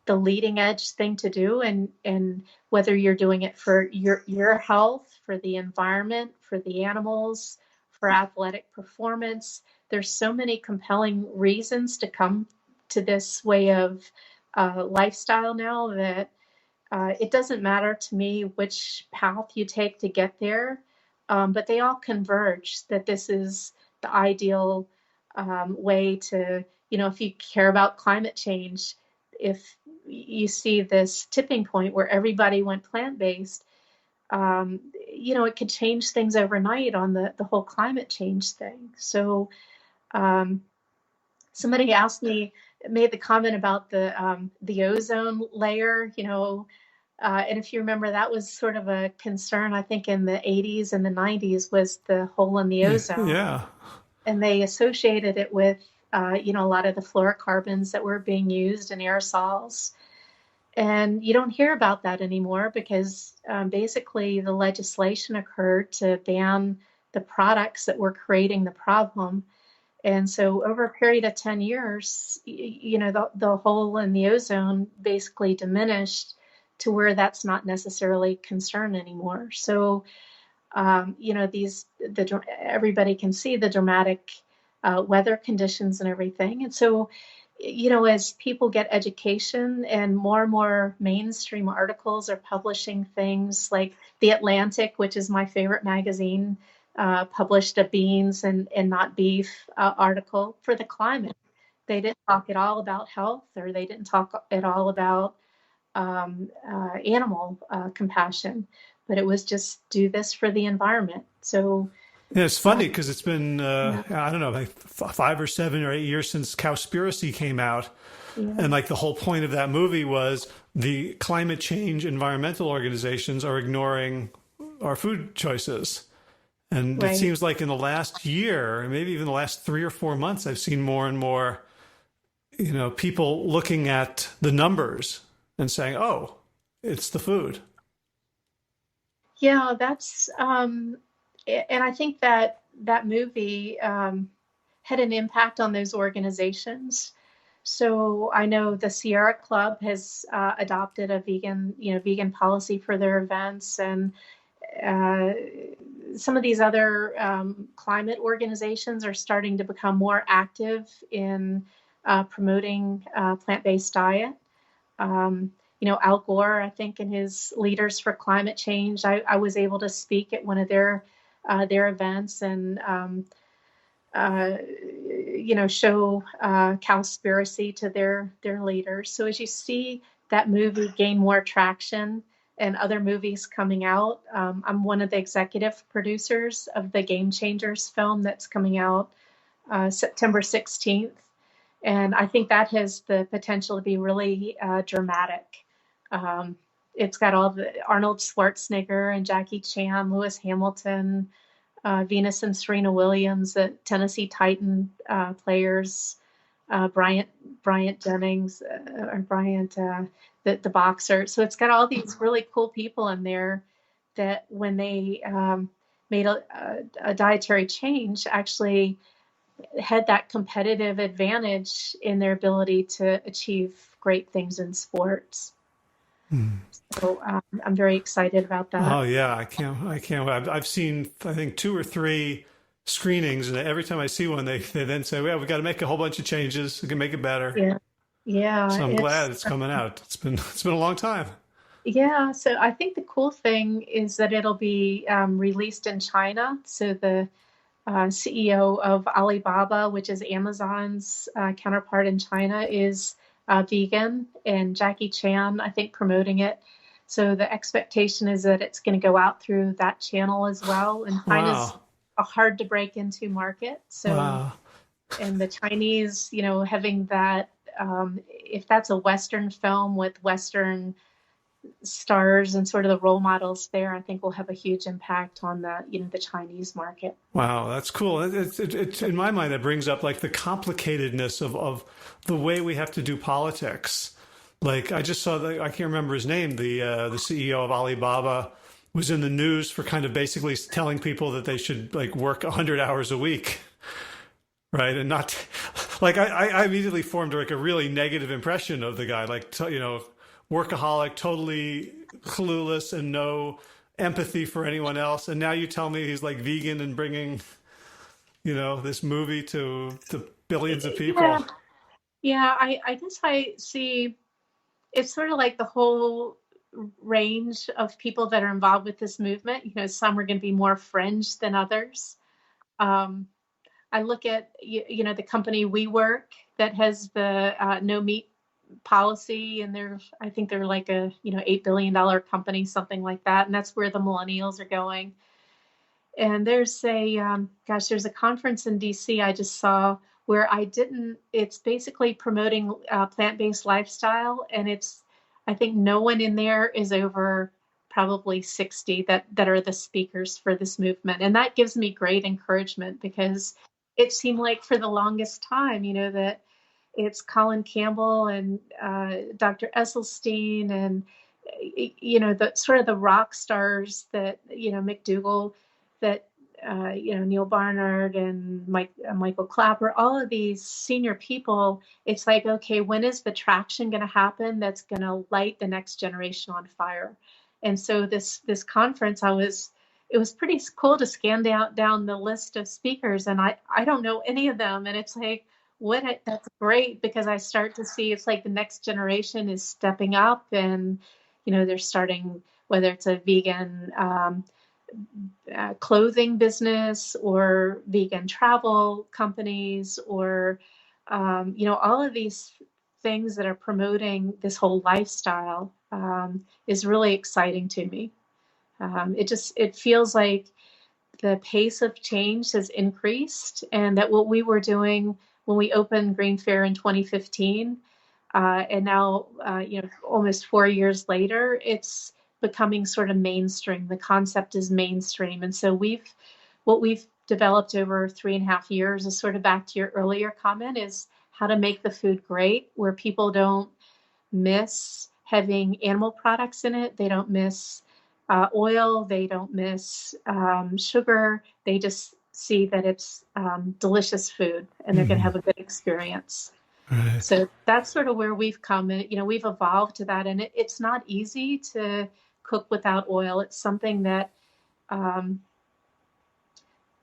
leading edge thing to do, and whether you're doing it for your health, for the environment, for the animals, for athletic performance. There's so many compelling reasons to come to this way of lifestyle now that it doesn't matter to me which path you take to get there, but they all converge that this is the ideal way to, if you care about climate change, if you see this tipping point where everybody went plant-based, it could change things overnight on the whole climate change thing. So somebody made the comment about the ozone layer, and if you remember, that was sort of a concern, I think, in the 80s and the 90s, was the hole in the ozone.
Yeah.
And they associated it with, a lot of the fluorocarbons that were being used in aerosols. And you don't hear about that anymore because basically the legislation occurred to ban the products that were creating the problem. And so over a period of 10 years, the hole in the ozone basically diminished to where that's not necessarily a concern anymore. So, everybody can see the dramatic weather conditions and everything. And so, as people get education and more mainstream articles are publishing things like The Atlantic, which is my favorite magazine, published a beans and not beef article for the climate. They didn't talk at all about health, or they didn't talk at all about animal compassion, but it was just do this for the environment. So
yeah, it's funny because it's been, I don't know, like 5 or 7 or 8 years since Cowspiracy came out.
yeah.
And like the whole point of that movie was the climate change environmental organizations are ignoring our food choices. And
Right.
it seems like in the last year, maybe even the last 3 or 4 months, I've seen more and more, people looking at the numbers and saying, oh, it's the food.
Yeah, that's and I think that movie had an impact on those organizations. So I know the Sierra Club has adopted a vegan policy for their events, and some of these other climate organizations are starting to become more active in promoting plant-based diet. Al Gore, I think, in his Leaders for Climate Change, I was able to speak at one of their events and show Cowspiracy to their leaders. So as you see that movie gain more traction and other movies coming out, I'm one of the executive producers of the Game Changers film that's coming out September 16th. And I think that has the potential to be really dramatic. It's got all the Arnold Schwarzenegger and Jackie Chan, Lewis Hamilton, Venus and Serena Williams, the Tennessee Titan players, Bryant Jennings, the boxer. So it's got all these really cool people in there that when they made a dietary change, actually had that competitive advantage in their ability to achieve great things in sports. So I'm very excited about that.
Oh yeah, I can't wait. I've seen, I think, 2 or 3 screenings, and every time I see one, they then say, well, we've got to make a whole bunch of changes. We can make it better.
Yeah.
So I'm glad it's coming out. It's been a long time.
Yeah. So I think the cool thing is that it'll be released in China. So the CEO of Alibaba, which is Amazon's counterpart in China, is vegan, and Jackie Chan, I think, promoting it. So the expectation is that it's going to go out through that channel as well. And China's
Wow.
a hard to break into market. So,
Wow.
and the Chinese, having that, if that's a Western film with Western stars and sort of the role models there, I think will have a huge impact on the Chinese market.
Wow, that's cool. It's in my mind, that brings up like the complicatedness of the way we have to do politics. Like I just saw I can't remember his name, the CEO of Alibaba was in the news for kind of basically telling people that they should like work 100 hours a week, right? And not like I immediately formed like a really negative impression of the guy, like, workaholic, totally clueless and no empathy for anyone else. And now you tell me he's like vegan and bringing, this movie to billions of
Yeah,
people.
yeah. I guess I see it's sort of like the whole range of people that are involved with this movement. Some are going to be more fringe than others. Um, I look at the company WeWork that has the no meat policy, and I think they're like a $8 billion company, something like that, and that's where the millennials are going. And there's a conference in DC I just saw where it's basically promoting plant-based lifestyle. And I think no one in there is over probably 60 that are the speakers for this movement. And that gives me great encouragement, because it seemed like for the longest time, that it's Colin Campbell and Dr. Esselstyn and the sort of the rock stars that McDougall, that Neil Barnard and Michael Clapper, all of these senior people. It's like, okay, when is the traction going to happen that's going to light the next generation on fire? And so this conference, it was pretty cool to scan down the list of speakers, and I don't know any of them, and it's like, that's great, because I start to see it's like the next generation is stepping up, and they're starting, whether it's a vegan clothing business or vegan travel companies, or all of these things that are promoting this whole lifestyle, is really exciting to me. It feels like the pace of change has increased, and that what we were doing when we opened Greenfare in 2015, and now, almost 4 years later, it's becoming sort of mainstream. The concept is mainstream. And so what we've developed over 3.5 years is sort of back to your earlier comment, is how to make the food great, where people don't miss having animal products in it. They don't miss oil. They don't miss sugar. They just see that it's delicious food, and they're going to
Mm-hmm.
have a good experience.
Right.
So that's sort of where we've come, and we've evolved to that. And it's not easy to cook without oil. It's something that um,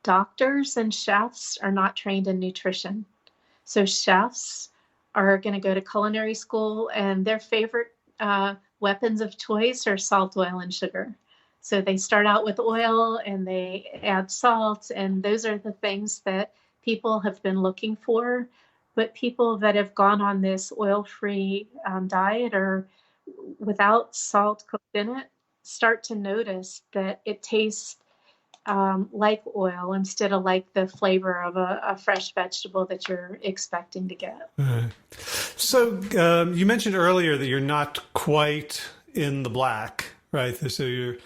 doctors and chefs are not trained in nutrition. So chefs are going to go to culinary school, and their favorite weapons of choice are salt, oil, and sugar. So they start out with oil and they add salt, and those are the things that people have been looking for. But people that have gone on this oil-free diet, or without salt cooked in it, start to notice that it tastes like oil, instead of like the flavor of a fresh vegetable that you're expecting to get.
Right. So you mentioned earlier that you're not quite in the black, right? So you're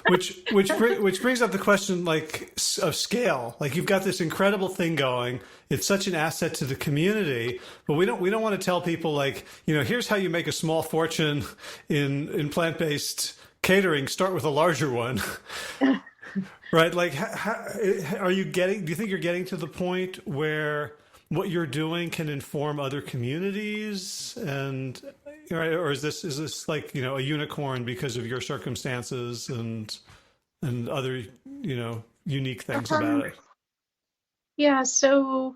which brings up the question, like, of scale. Like, you've got this incredible thing going. It's such an asset to the community, but we don't want to tell people, like, here's how you make a small fortune in plant based catering. Start with a larger one, right? Like, are you getting? Do you think you're getting to the point where what you're doing can inform other communities, and right, or is this like, a unicorn because of your circumstances and other, unique things about
Um,
it?
yeah, so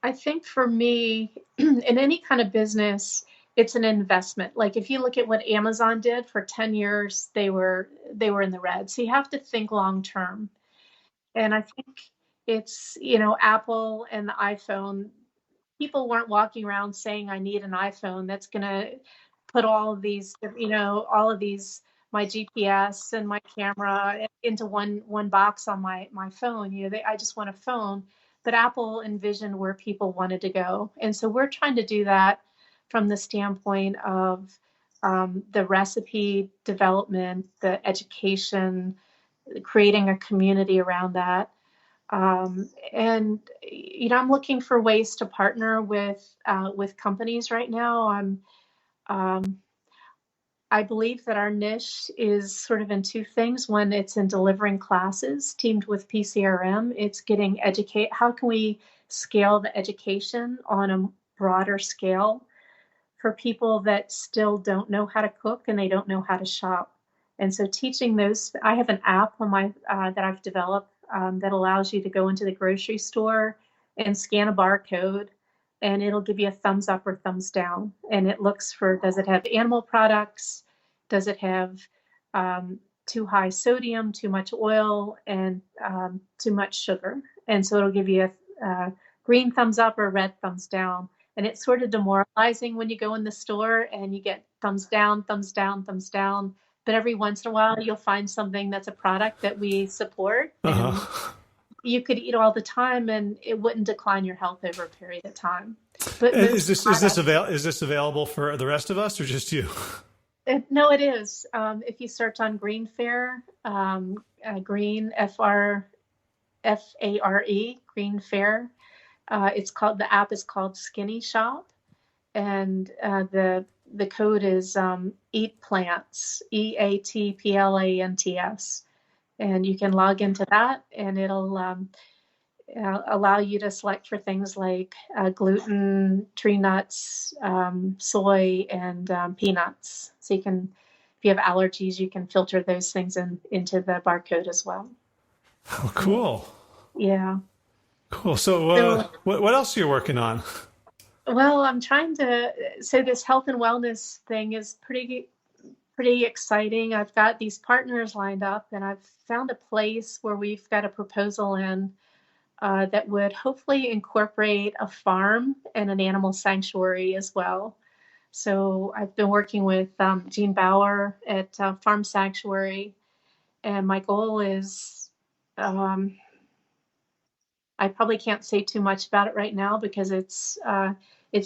I think for me, in any kind of business, it's an investment. Like if you look at what Amazon did for 10 years, they were in the red. So you have to think long term. And I think it's, Apple and the iPhone. People weren't walking around saying, I need an iPhone that's going to put all of these, my GPS and my camera into one box on my phone. I just want a phone. But Apple envisioned where people wanted to go. And so we're trying to do that from the standpoint of the recipe development, the education, creating a community around that. And I'm looking for ways to partner with companies right now. I believe that our niche is sort of in two things. One, it's in delivering classes teamed with PCRM. It's getting educate. How can we scale the education on a broader scale for people that still don't know how to cook and they don't know how to shop? And so teaching those, I have an app on my that I've developed that allows you to go into the grocery store and scan a barcode, and it'll give you a thumbs up or thumbs down. And it looks for, does it have animal products? Does it have too high sodium, too much oil, and too much sugar? And so it'll give you a green thumbs up or red thumbs down. And it's sort of demoralizing when you go in the store and you get thumbs down, thumbs down, thumbs down. But every once in a while, you'll find something that's a product that we support. And you could eat all the time and it wouldn't decline your health over a period of time. But
is this available for the rest of us or just you?
No, it is. If you search on Greenfare, Green FRFARE, Greenfare, the app is called Skinny Shop, and the code is Eat Plants, EATPLANTS. And you can log into that, and it'll allow you to select for things like gluten, tree nuts, soy, and peanuts. So you can, if you have allergies, you can filter those things into the barcode as well.
Oh, cool.
Yeah.
Cool. So what else are you working on?
Well, I'm trying to, so this health and wellness thing is pretty exciting. I've got these partners lined up, and I've found a place where we've got a proposal in that would hopefully incorporate a farm and an animal sanctuary as well. So I've been working with Jean Bauer at Farm Sanctuary, and my goal is, I probably can't say too much about it right now because it's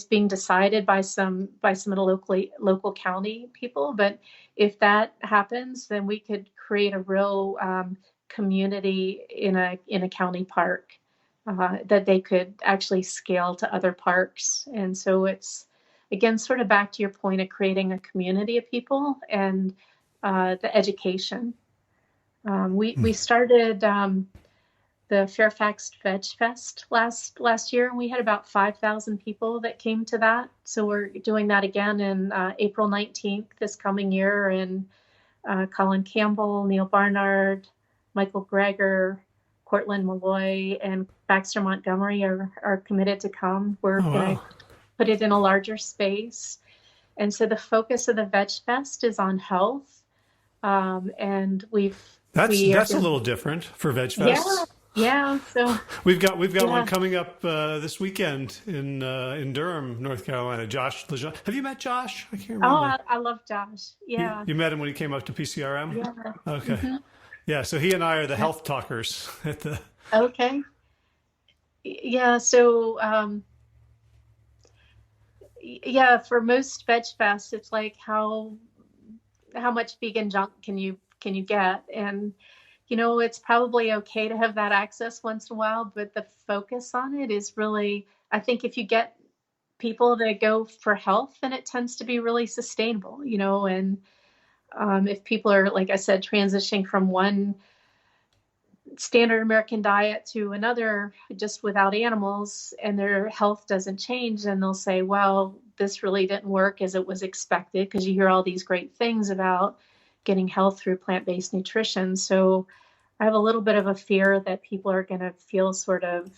being decided by some of the local county people. But if that happens, then we could create a real community in a county park that they could actually scale to other parks. And so it's, again, sort of back to your point of creating a community of people and the education. We started the Fairfax Veg Fest last year, and we had about 5,000 people that came to that. So we're doing that again in April 19th this coming year, and Colin Campbell, Neil Barnard, Michael Greger, Cortland Malloy, and Baxter Montgomery are committed to come. We're going to put it in a larger space. And so the focus of the Veg Fest is on health. And that's
a little different for Veg Fest.
Yeah. So
we've got one coming up this weekend in Durham, North Carolina. Josh Lejeune. Have you met Josh? I can't remember.
Oh, I love Josh. Yeah.
You met him when he came up to PCRM?
Yeah.
Okay. Mm-hmm. Yeah. So he and I are the health talkers at the.
Okay. Yeah. So for most Veg Fest, it's like how much vegan junk can you get? And it's probably okay to have that access once in a while, but the focus on it is really, I think if you get people to go for health, then it tends to be really sustainable, and if people are, like I said, transitioning from one standard American diet to another just without animals, and their health doesn't change, then they'll say, well, this really didn't work as it was expected, because you hear all these great things about getting health through plant-based nutrition. So I have a little bit of a fear that people are going to feel sort of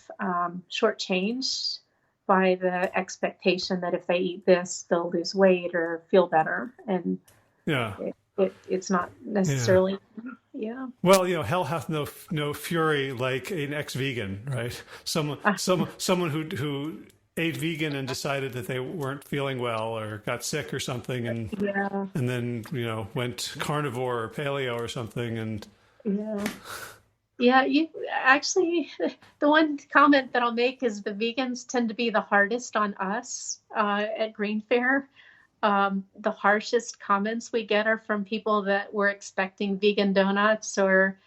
shortchanged by the expectation that if they eat this, they'll lose weight or feel better. And it's not necessarily, Yeah.
Well, hell hath no fury like an ex-vegan, right? Someone who ate vegan and decided that they weren't feeling well or got sick or something,
Yeah.
and then went carnivore or paleo or something, and
Yeah. Yeah, you actually, the one comment that I'll make is the vegans tend to be the hardest on us at Greenfare. The harshest comments we get are from people that were expecting vegan donuts or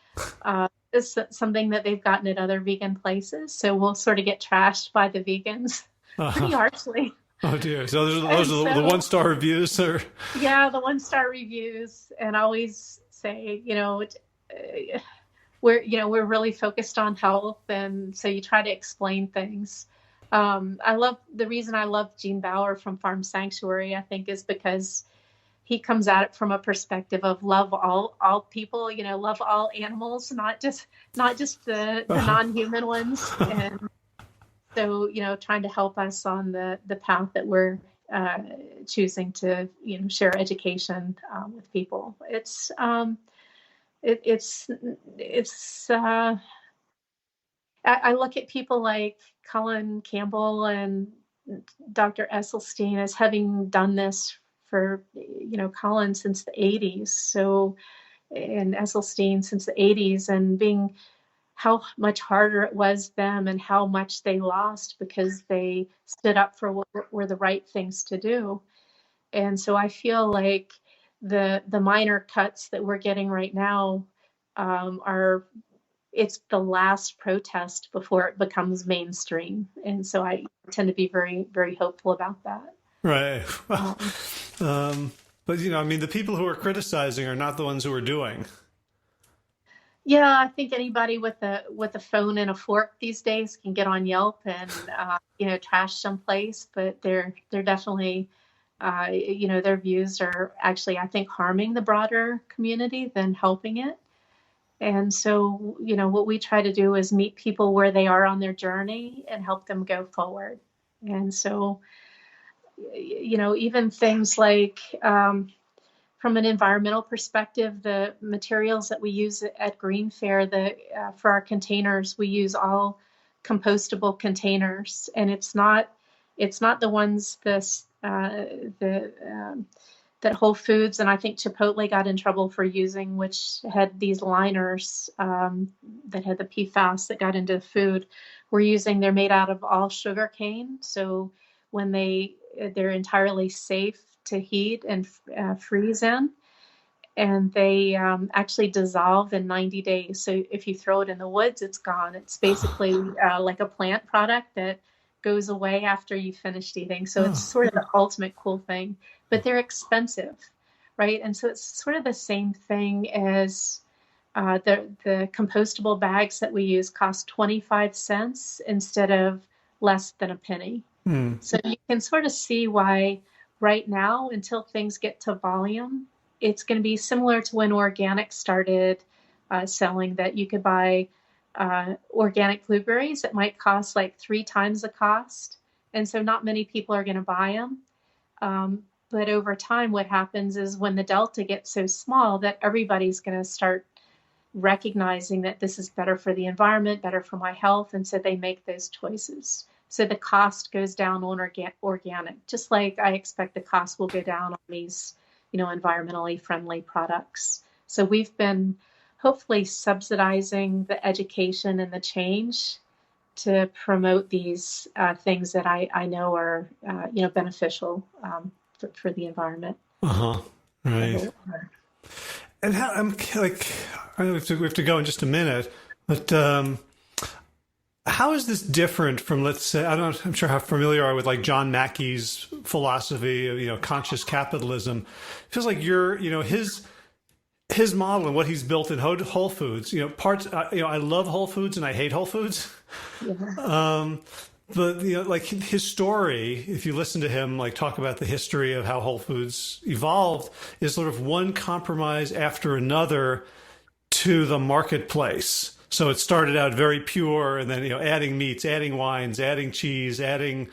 it's something that they've gotten at other vegan places. So we'll sort of get trashed by the vegans pretty harshly.
Oh dear! So those are the 1-star reviews, or
yeah, the 1-star reviews, and I always say, we're really focused on health, and so you try to explain things. The reason I love Gene Bauer from Farm Sanctuary, I think, is because he comes at it from a perspective of love all people, love all animals, not just the non-human ones. And so, trying to help us on the path that we're choosing to, share education with people. I look at people like Colin Campbell and Dr. Esselstyn as having done this for, Colin since the 80s. So, and Esselstyn since the 80s, and being how much harder it was them and how much they lost because they stood up for what were the right things to do. And so I feel like the minor cuts that we're getting right now it's the last protest before it becomes mainstream. And so I tend to be very, very hopeful about that.
Right. But the people who are criticizing are not the ones who are doing.
Yeah, I think anybody with a phone and a fork these days can get on Yelp and trash someplace, but they're definitely their views are actually, I think, harming the broader community than helping it. And so, what we try to do is meet people where they are on their journey and help them go forward. And so, even things like from an environmental perspective, the materials that we use at Greenfare, for our containers, we use all compostable containers, and it's not the ones that Whole Foods and I think Chipotle got in trouble for using, which had these liners that had the PFAS that got into food. They're made out of all sugar cane, so when they're entirely safe to heat and freeze in, and they actually dissolve in 90 days. So if you throw it in the woods, it's gone. It's basically like a plant product that goes away after you finished eating. So it's sort of the ultimate cool thing, but they're expensive, right? And so it's sort of the same thing as the compostable bags that we use cost 25 cents instead of less than a penny. So you can sort of see why right now, until things get to volume, it's going to be similar to when organic started selling, that you could buy organic blueberries that might cost like 3 times the cost. And so not many people are going to buy them. But over time, what happens is when the delta gets so small that everybody's going to start recognizing that this is better for the environment, better for my health. And so they make those choices. So the cost goes down on organic, just like I expect the cost will go down on these, environmentally friendly products. So we've been hopefully subsidizing the education and the change to promote these things that I know are, beneficial for the environment.
Right. And how, I know we have to go in just a minute, but how is this different from, let's say, I'm sure how familiar you are with like John Mackey's philosophy of, conscious capitalism. It feels like his model and what he's built in Whole Foods, I love Whole Foods and I hate Whole Foods. Yeah. But, like his story, if you listen to him, like talk about the history of how Whole Foods evolved, is sort of one compromise after another to the marketplace. So it started out very pure, and then, adding meats, adding wines, adding cheese, adding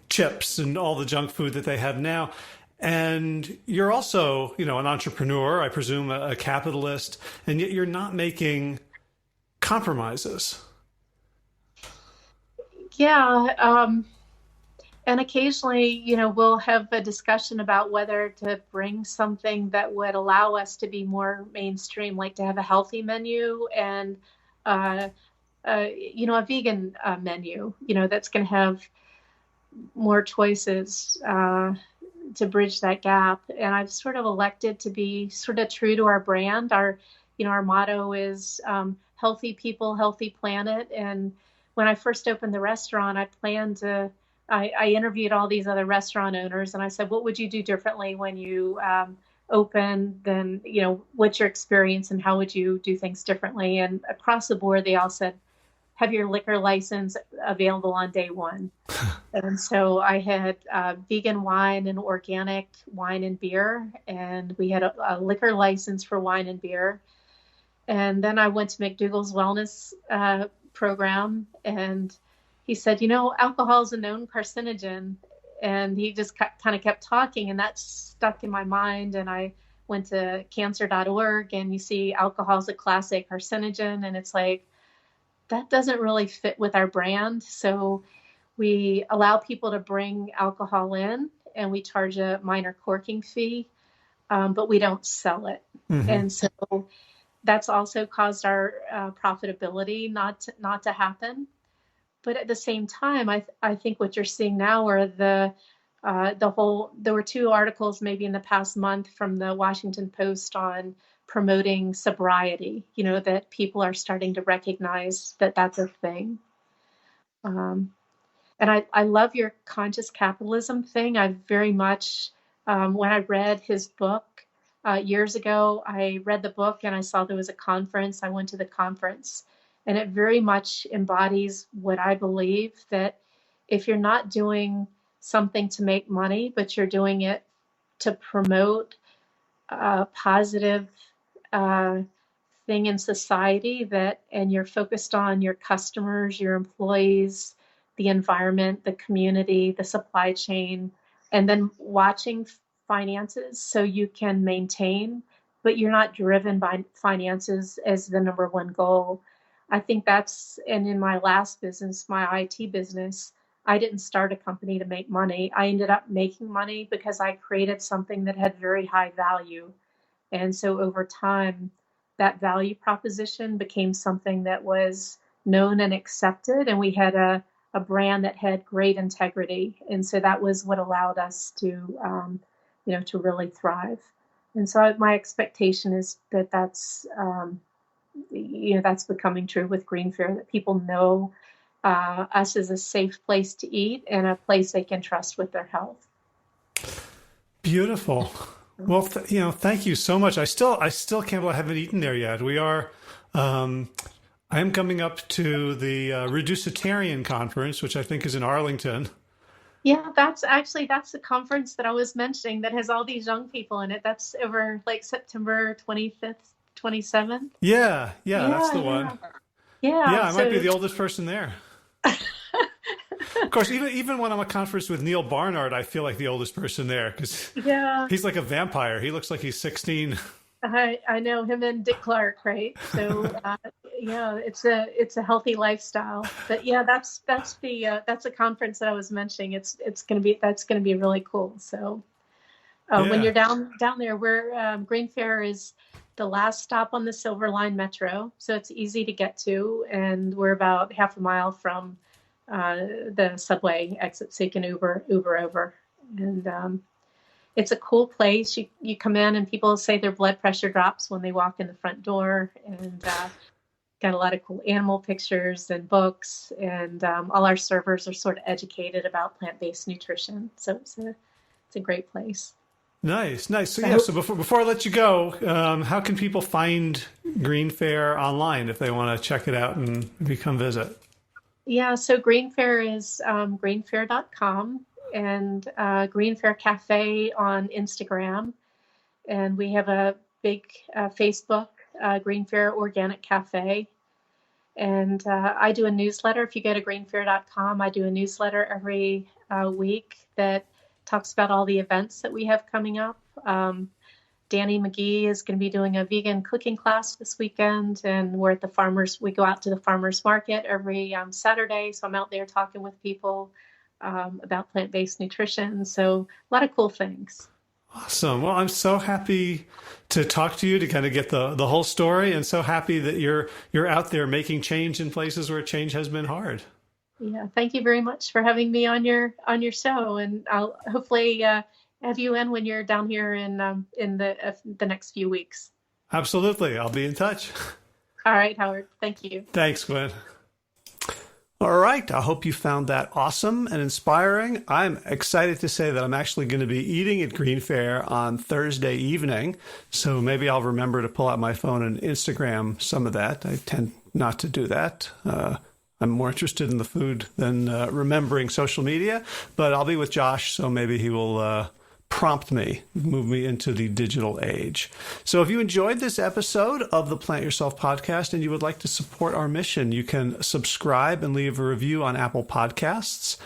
chips and all the junk food that they have now. And you're also, an entrepreneur, I presume a capitalist, and yet you're not making compromises.
Yeah. And occasionally, we'll have a discussion about whether to bring something that would allow us to be more mainstream, like to have a healthy menu and, a vegan menu, that's going to have more choices to bridge that gap. And I've sort of elected to be sort of true to our brand. Our motto is healthy people, healthy planet. And when I first opened the restaurant, I interviewed all these other restaurant owners and I said, what would you do differently when you open? Then, what's your experience and how would you do things differently? And across the board, they all said, have your liquor license available on day one. And so I had vegan wine and organic wine and beer, and we had a liquor license for wine and beer. And then I went to McDougall's wellness program, and he said, alcohol is a known carcinogen. And he just kind of kept talking, and that stuck in my mind. And I went to cancer.org, and you see alcohol is a classic carcinogen, and it's like, that doesn't really fit with our brand. So we allow people to bring alcohol in and we charge a minor corking fee, but we don't sell it. Mm-hmm. And so that's also caused our profitability not to happen. But at the same time, I think what you're seeing now are there were 2 articles maybe in the past month from the Washington Post on promoting sobriety, that people are starting to recognize that that's a thing. And I love your conscious capitalism thing. I very much, when I read his book years ago, I read the book and I saw there was a conference. I went to the conference, and it very much embodies what I believe, that if you're not doing something to make money, but you're doing it to promote a positive thing in society, and you're focused on your customers, your employees, the environment, the community, the supply chain, and then watching finances so you can maintain, but you're not driven by finances as the number one goal. I think and in my last business, my IT business, I didn't start a company to make money. I ended up making money because I created something that had very high value. And so over time, that value proposition became something that was known and accepted. And we had a brand that had great integrity. And so that was what allowed us to really thrive. And so my expectation is that's becoming true with Greenfare, that people know us as a safe place to eat and a place they can trust with their health.
Beautiful. Well, thank you so much. I still can't believe I haven't eaten there yet. I am coming up to the Reducitarian conference, which I think is in Arlington.
Yeah, that's the conference that I was mentioning that has all these young people in it. That's over like September 25th, 27th.
Yeah, that's the one.
Yeah,
I might be the oldest person there. Of course, even when I'm at a conference with Neil Barnard, I feel like the oldest person there because he's like a vampire. He looks like he's 16.
I know him and Dick Clark, right? So it's a healthy lifestyle. But yeah, that's a conference that I was mentioning. That's going to be really cool. So when you're down there, Greenfare is the last stop on the Silver Line Metro, so it's easy to get to, and we're about half a mile from the subway exit, so you can Uber over. And it's a cool place. You come in and people say their blood pressure drops when they walk in the front door, and got a lot of cool animal pictures and books, and all our servers are sort of educated about plant-based nutrition. So it's a great place.
Nice. So before I let you go, how can people find Greenfare online if they want to check it out and come visit?
Yeah, so Greenfare is greenfare.com and Greenfare Cafe on Instagram. And we have a big Facebook, Greenfare Organic Cafe. And I do a newsletter. If you go to greenfare.com, I do a newsletter every week that talks about all the events that we have coming up. Danny McGee is going to be doing a vegan cooking class this weekend, and we're at we go out to the farmers market every Saturday. So I'm out there talking with people about plant-based nutrition. So a lot of cool things.
Awesome. Well, I'm so happy to talk to you to kind of get the whole story, and so happy that you're out there making change in places where change has been hard.
Yeah. Thank you very much for having me on your show, and I'll hopefully have you in when you're down here in the next few weeks.
Absolutely. I'll be in touch.
All right, Howard. Thank you.
Thanks, Gwyn. All right. I hope you found that awesome and inspiring. I'm excited to say that I'm actually going to be eating at Greenfare on Thursday evening. So maybe I'll remember to pull out my phone and Instagram some of that. I tend not to do that. I'm more interested in the food than remembering social media, but I'll be with Josh, so maybe he will prompt me, move me into the digital age. So if you enjoyed this episode of the Plant Yourself podcast and you would like to support our mission, you can subscribe and leave a review on Apple Podcasts.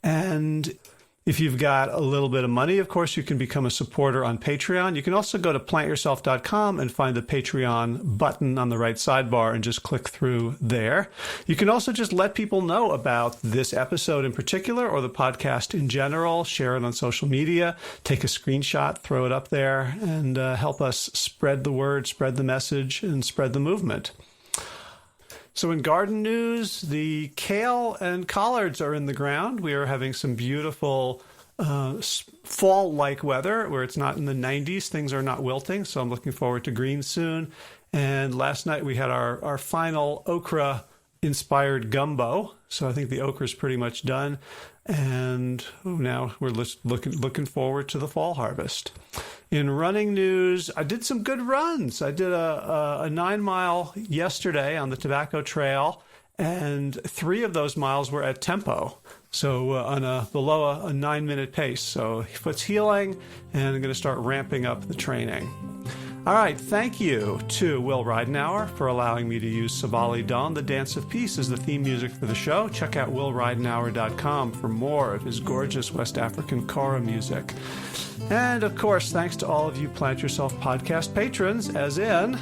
And if you've got a little bit of money, of course, you can become a supporter on Patreon. You can also go to plantyourself.com and find the Patreon button on the right sidebar and just click through there. You can also just let people know about this episode in particular or the podcast in general, share it on social media, take a screenshot, throw it up there, and help us spread the word, spread the message, and spread the movement. So in garden news, the kale and collards are in the ground. We are having some beautiful fall-like weather where it's not in the 90s. Things are not wilting, so I'm looking forward to green soon. And last night we had our final okra-inspired gumbo. So I think the okra is pretty much done. And now we're looking forward to the fall harvest. In running news, I did some good runs. I did a 9-mile yesterday on the Tobacco Trail, and 3 of those miles were at tempo, so on below a 9-minute pace. So foot's healing, and I'm going to start ramping up the training. All right, thank you to Will Ridenauer for allowing me to use Sabali Dawn, the Dance of Peace, as the theme music for the show. Check out willridenauer.com for more of his gorgeous West African kora music. And, of course, thanks to all of you Plant Yourself podcast patrons, as in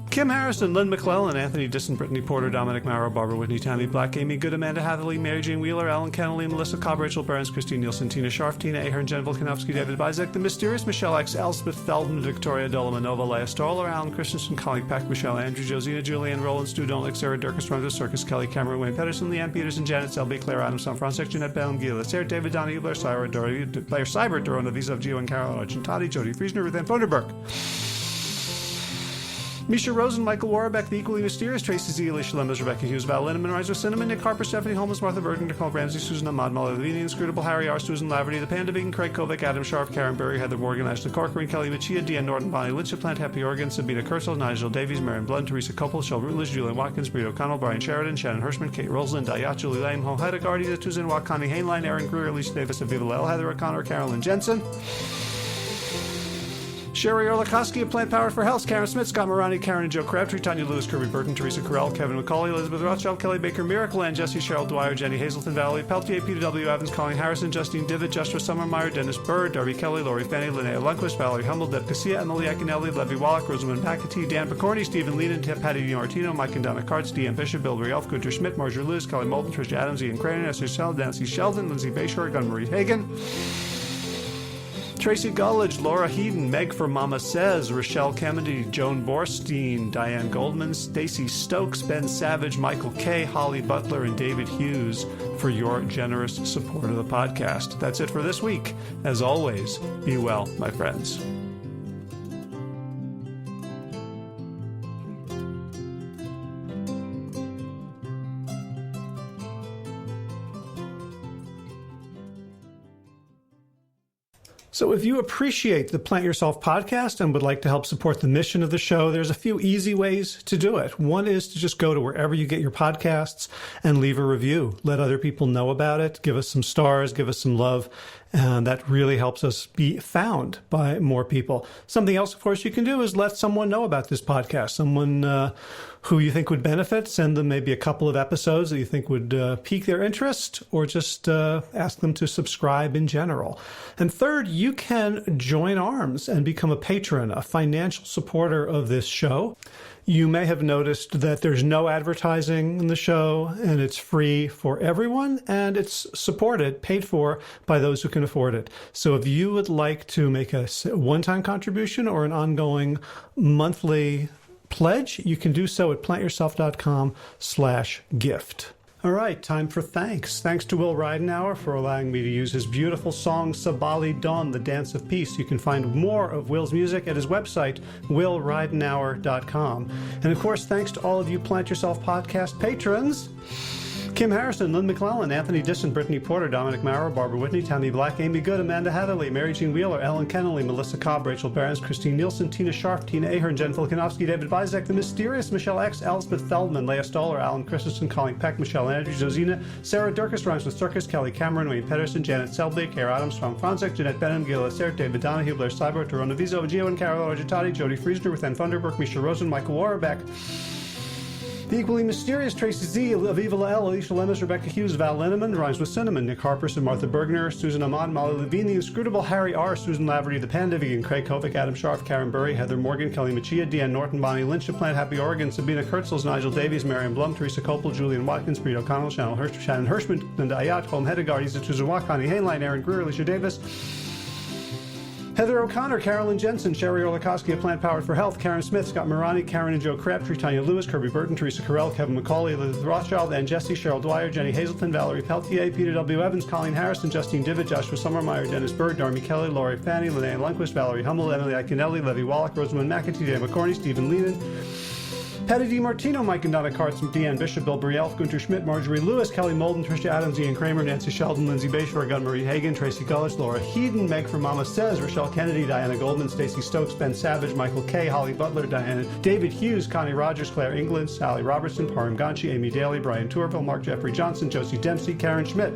Kim Harrison, Lynn McClellan, Anthony Disson, Brittany Porter, Dominic Maurer, Barbara Whitney, Tammy Black, Amy Good, Amanda Hatherley, Mary Jane Wheeler, Alan Kennelly, Melissa Cobb, Rachel Burns, Christine Nielsen, Tina Scharf, Tina Ahern, Jen Volkanovsky, David Bizek, The Mysterious Michelle X, Elspeth Feldman, Victoria Dolomanova, Leah Stoller, Alan Christensen, Colleen Peck, Michelle Andrew, Josina, Julianne, Roland, Stu Donlik, Sarah Durkis, Ronda Circus, Kelly Cameron, Wayne Pedersen, Leanne Peterson, Janet Selby, Claire Adams, Sam Francis, Jeanette Bellum, Gila, Sarah, David Donahue, Blair Cyber, Blair Cyber, Dorona Visa, Gio, and Carolyn Argentati, Jody Friesner, Ruth Ann Fonderberg. Misha Rosen, Michael Warbeck, The Equally Mysterious, Tracy Z, Alicia Lemos, Rebecca Hughes, Val Linneman, Riser Cinnamon, Nick Harper, Stephanie Holmes, Martha Burton, Nicole Ramsey, Susan Ahmad, Molly Levine, Inscrutable, Harry R., Susan Laverty, The Panda Vegan, Craig Kovic, Adam Sharp, Karen Berry, Heather Morgan, Ashley Corcoran, Kelly Machia, Deanne Norton, Bonnie Lynch, Plant Happy Oregon, Sabina Kurzel, Nigel Davies, Marion Blunt, Teresa Coppel, Shel Rutledge, Julian Watkins, Brito O'Connell, Brian Sheridan, Shannon Hirschman, Kate Roseland, Dayat, Julie Lame, Ho Hedegaard, Edith Tuzin, Wakani Hainline, Aaron Greer, Alicia Davis, Aviva Lel, Heather O'Connor, Carolyn Jensen. Sherry Orlakowski of Plant Power for Health, Karen Smith, Scott Morani, Karen and Joe Crabtree, Tanya Lewis, Kirby Burton, Teresa Carell, Kevin McCauley, Elizabeth Rothschild, Kelly Baker, Miracle Ann, Jesse Cheryl Dwyer, Jenny Hazelton, Valerie Peltier, P.W. Evans, Colleen Harrison, Justine Divitt, Joshua Summermeyer, Dennis Bird, Darby Kelly, Lori Fanny, Linnea Lundquist, Valerie Hummel, Deb Casilla, Emily Akinelli, Levy Wallach, Rosamund Packety, Dan Picorni, Stephen Leanan, Patty DiMartino, Mike and Donna Kartz, D.M. Bishop, Bill Rielf, Gunter Schmidt, Marjorie Lewis, Kelly Moulton, Trish Adams, Ian Cranen, Esther Shell, Nancy Sheldon, Lindsay Bayshore, Gunn-Marie Hagan, Tracy Gullidge, Laura Heaton, Meg for Mama Says, Rochelle Kennedy, Joan Borstein, Diane Goldman, Stacy Stokes, Ben Savage, Michael Kay, Holly Butler, and David Hughes for your generous support of the podcast. That's it for this week. As always, be well, my friends. So if you appreciate the Plant Yourself podcast and would like to help support the mission of the show, there's a few easy ways to do it. One is to just go to wherever you get your podcasts and leave a review. Let other people know about it. Give us some stars. Give us some love. And that really helps us be found by more people. Something else, of course, you can do is let someone know about this podcast. Someone who you think would benefit. Send them maybe a couple of episodes that you think would pique their interest, or just ask them to subscribe in general. And third, you can join arms and become a patron, a financial supporter of this show. You may have noticed that there's no advertising in the show, and it's free for everyone, and it's supported, paid for by those who can afford it. So if you would like to make a one-time contribution or an ongoing monthly pledge, you can do so at plantyourself.com/gift. All right, time for thanks. Thanks to Will Ridenauer for allowing me to use his beautiful song Sabali Dawn, The Dance of Peace. You can find more of Will's music at his website, willridenauer.com. And of course, thanks to all of you Plant Yourself podcast patrons. Kim Harrison, Lynn McClellan, Anthony Disson, Brittany Porter, Dominic Maurer, Barbara Whitney, Tammy Black, Amy Good, Amanda Hatherley, Mary Jean Wheeler, Ellen Kennelly, Melissa Cobb, Rachel Behrens, Christine Nielsen, Tina Sharp, Tina Ahern, Jen Filikanovsky, David Vizek, The Mysterious, Michelle X, Elspeth Feldman, Leah Stoller, Alan Christensen, Colleen Peck, Michelle Andrews, Josina, Sarah Durkis, rhymes with Circus, Kelly Cameron, Wayne Pedersen, Janet Selby, Kara Adams, Tom Franzek, Jeanette Benham, Gil Assert, David Donahue, Blair Cyber, Torona Vizo, Gio and Carol Argentati, Jody Friesner, Ruth Ann Thunderberg, Misha Rosen, Michael Warbeck, the equally mysterious Tracy Z, Aviva L, Alicia Lemus, Rebecca Hughes, Val Linneman, rhymes with Cinnamon, Nick Harperson, Martha Bergner, Susan Ahmad, Molly Levine, the inscrutable Harry R, Susan Laverty, the Panda Vegan, Craig Kovic, Adam Sharf, Karen Burry, Heather Morgan, Kelly Machia, Deanne Norton, Bonnie Lynch, Plant Happy Oregon, Sabina Kurtzels, Nigel Davies, Marion Blum, Teresa Copel, Julian Watkins, Breed O'Connell, Shannon Hirschman, Linda Ayat, Holm Hedegaard, Isa Tuzawa, Connie Hainline, Aaron Greer, Alicia Davis, Heather O'Connor, Carolyn Jensen, Sherry Orlikowski of Plant Powered for Health, Karen Smith, Scott Morani, Karen and Joe Crabtree, Tanya Lewis, Kirby Burton, Teresa Carell, Kevin McCauley, Elizabeth Rothschild, Ann Jesse, Cheryl Dwyer, Jenny Hazelton, Valerie Peltier, Peter W. Evans, Colleen Harrison, Justine Divitt, Joshua Sommermeyer, Dennis Berg, Darmy Kelly, Laurie Fanny, Linnea Lundquist, Valerie Hummel, Emily Iaconelli, Levy Wallach, Rosamund McAtee, Dave McCorney, Stephen Lehman, Patty DiMartino, Mike and Donna Kartz, Deanne Bishop, Bill Brielf, Gunter Schmidt, Marjorie Lewis, Kelly Molden, Tricia Adams, Ian Kramer, Nancy Sheldon, Lindsay Bayshore, Gunn-Marie Hagan, Tracy Gullich, Laura Heeden, Meg for Mama Says, Rochelle Kennedy, Diana Goldman, Stacey Stokes, Ben Savage, Michael Kay, Holly Butler, Diana, David Hughes, Connie Rogers, Claire England, Sally Robertson, Param Ganchi, Amy Daly, Brian Tourville, Mark Jeffrey Johnson, Josie Dempsey, Karen Schmidt,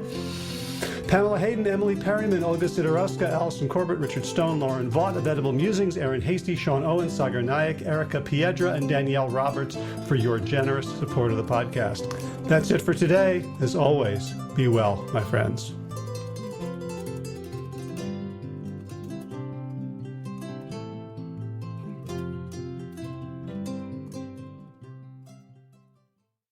Pamela Hayden, Emily Perryman, Olga Sidorowska, Allison Corbett, Richard Stone, Lauren Vaught of Edible Musings, Aaron Hasty, Sean Owen, Sagar Nayak, Erica Piedra, and Danielle Roberts for your generous support of the podcast. That's it for today. As always, be well, my friends.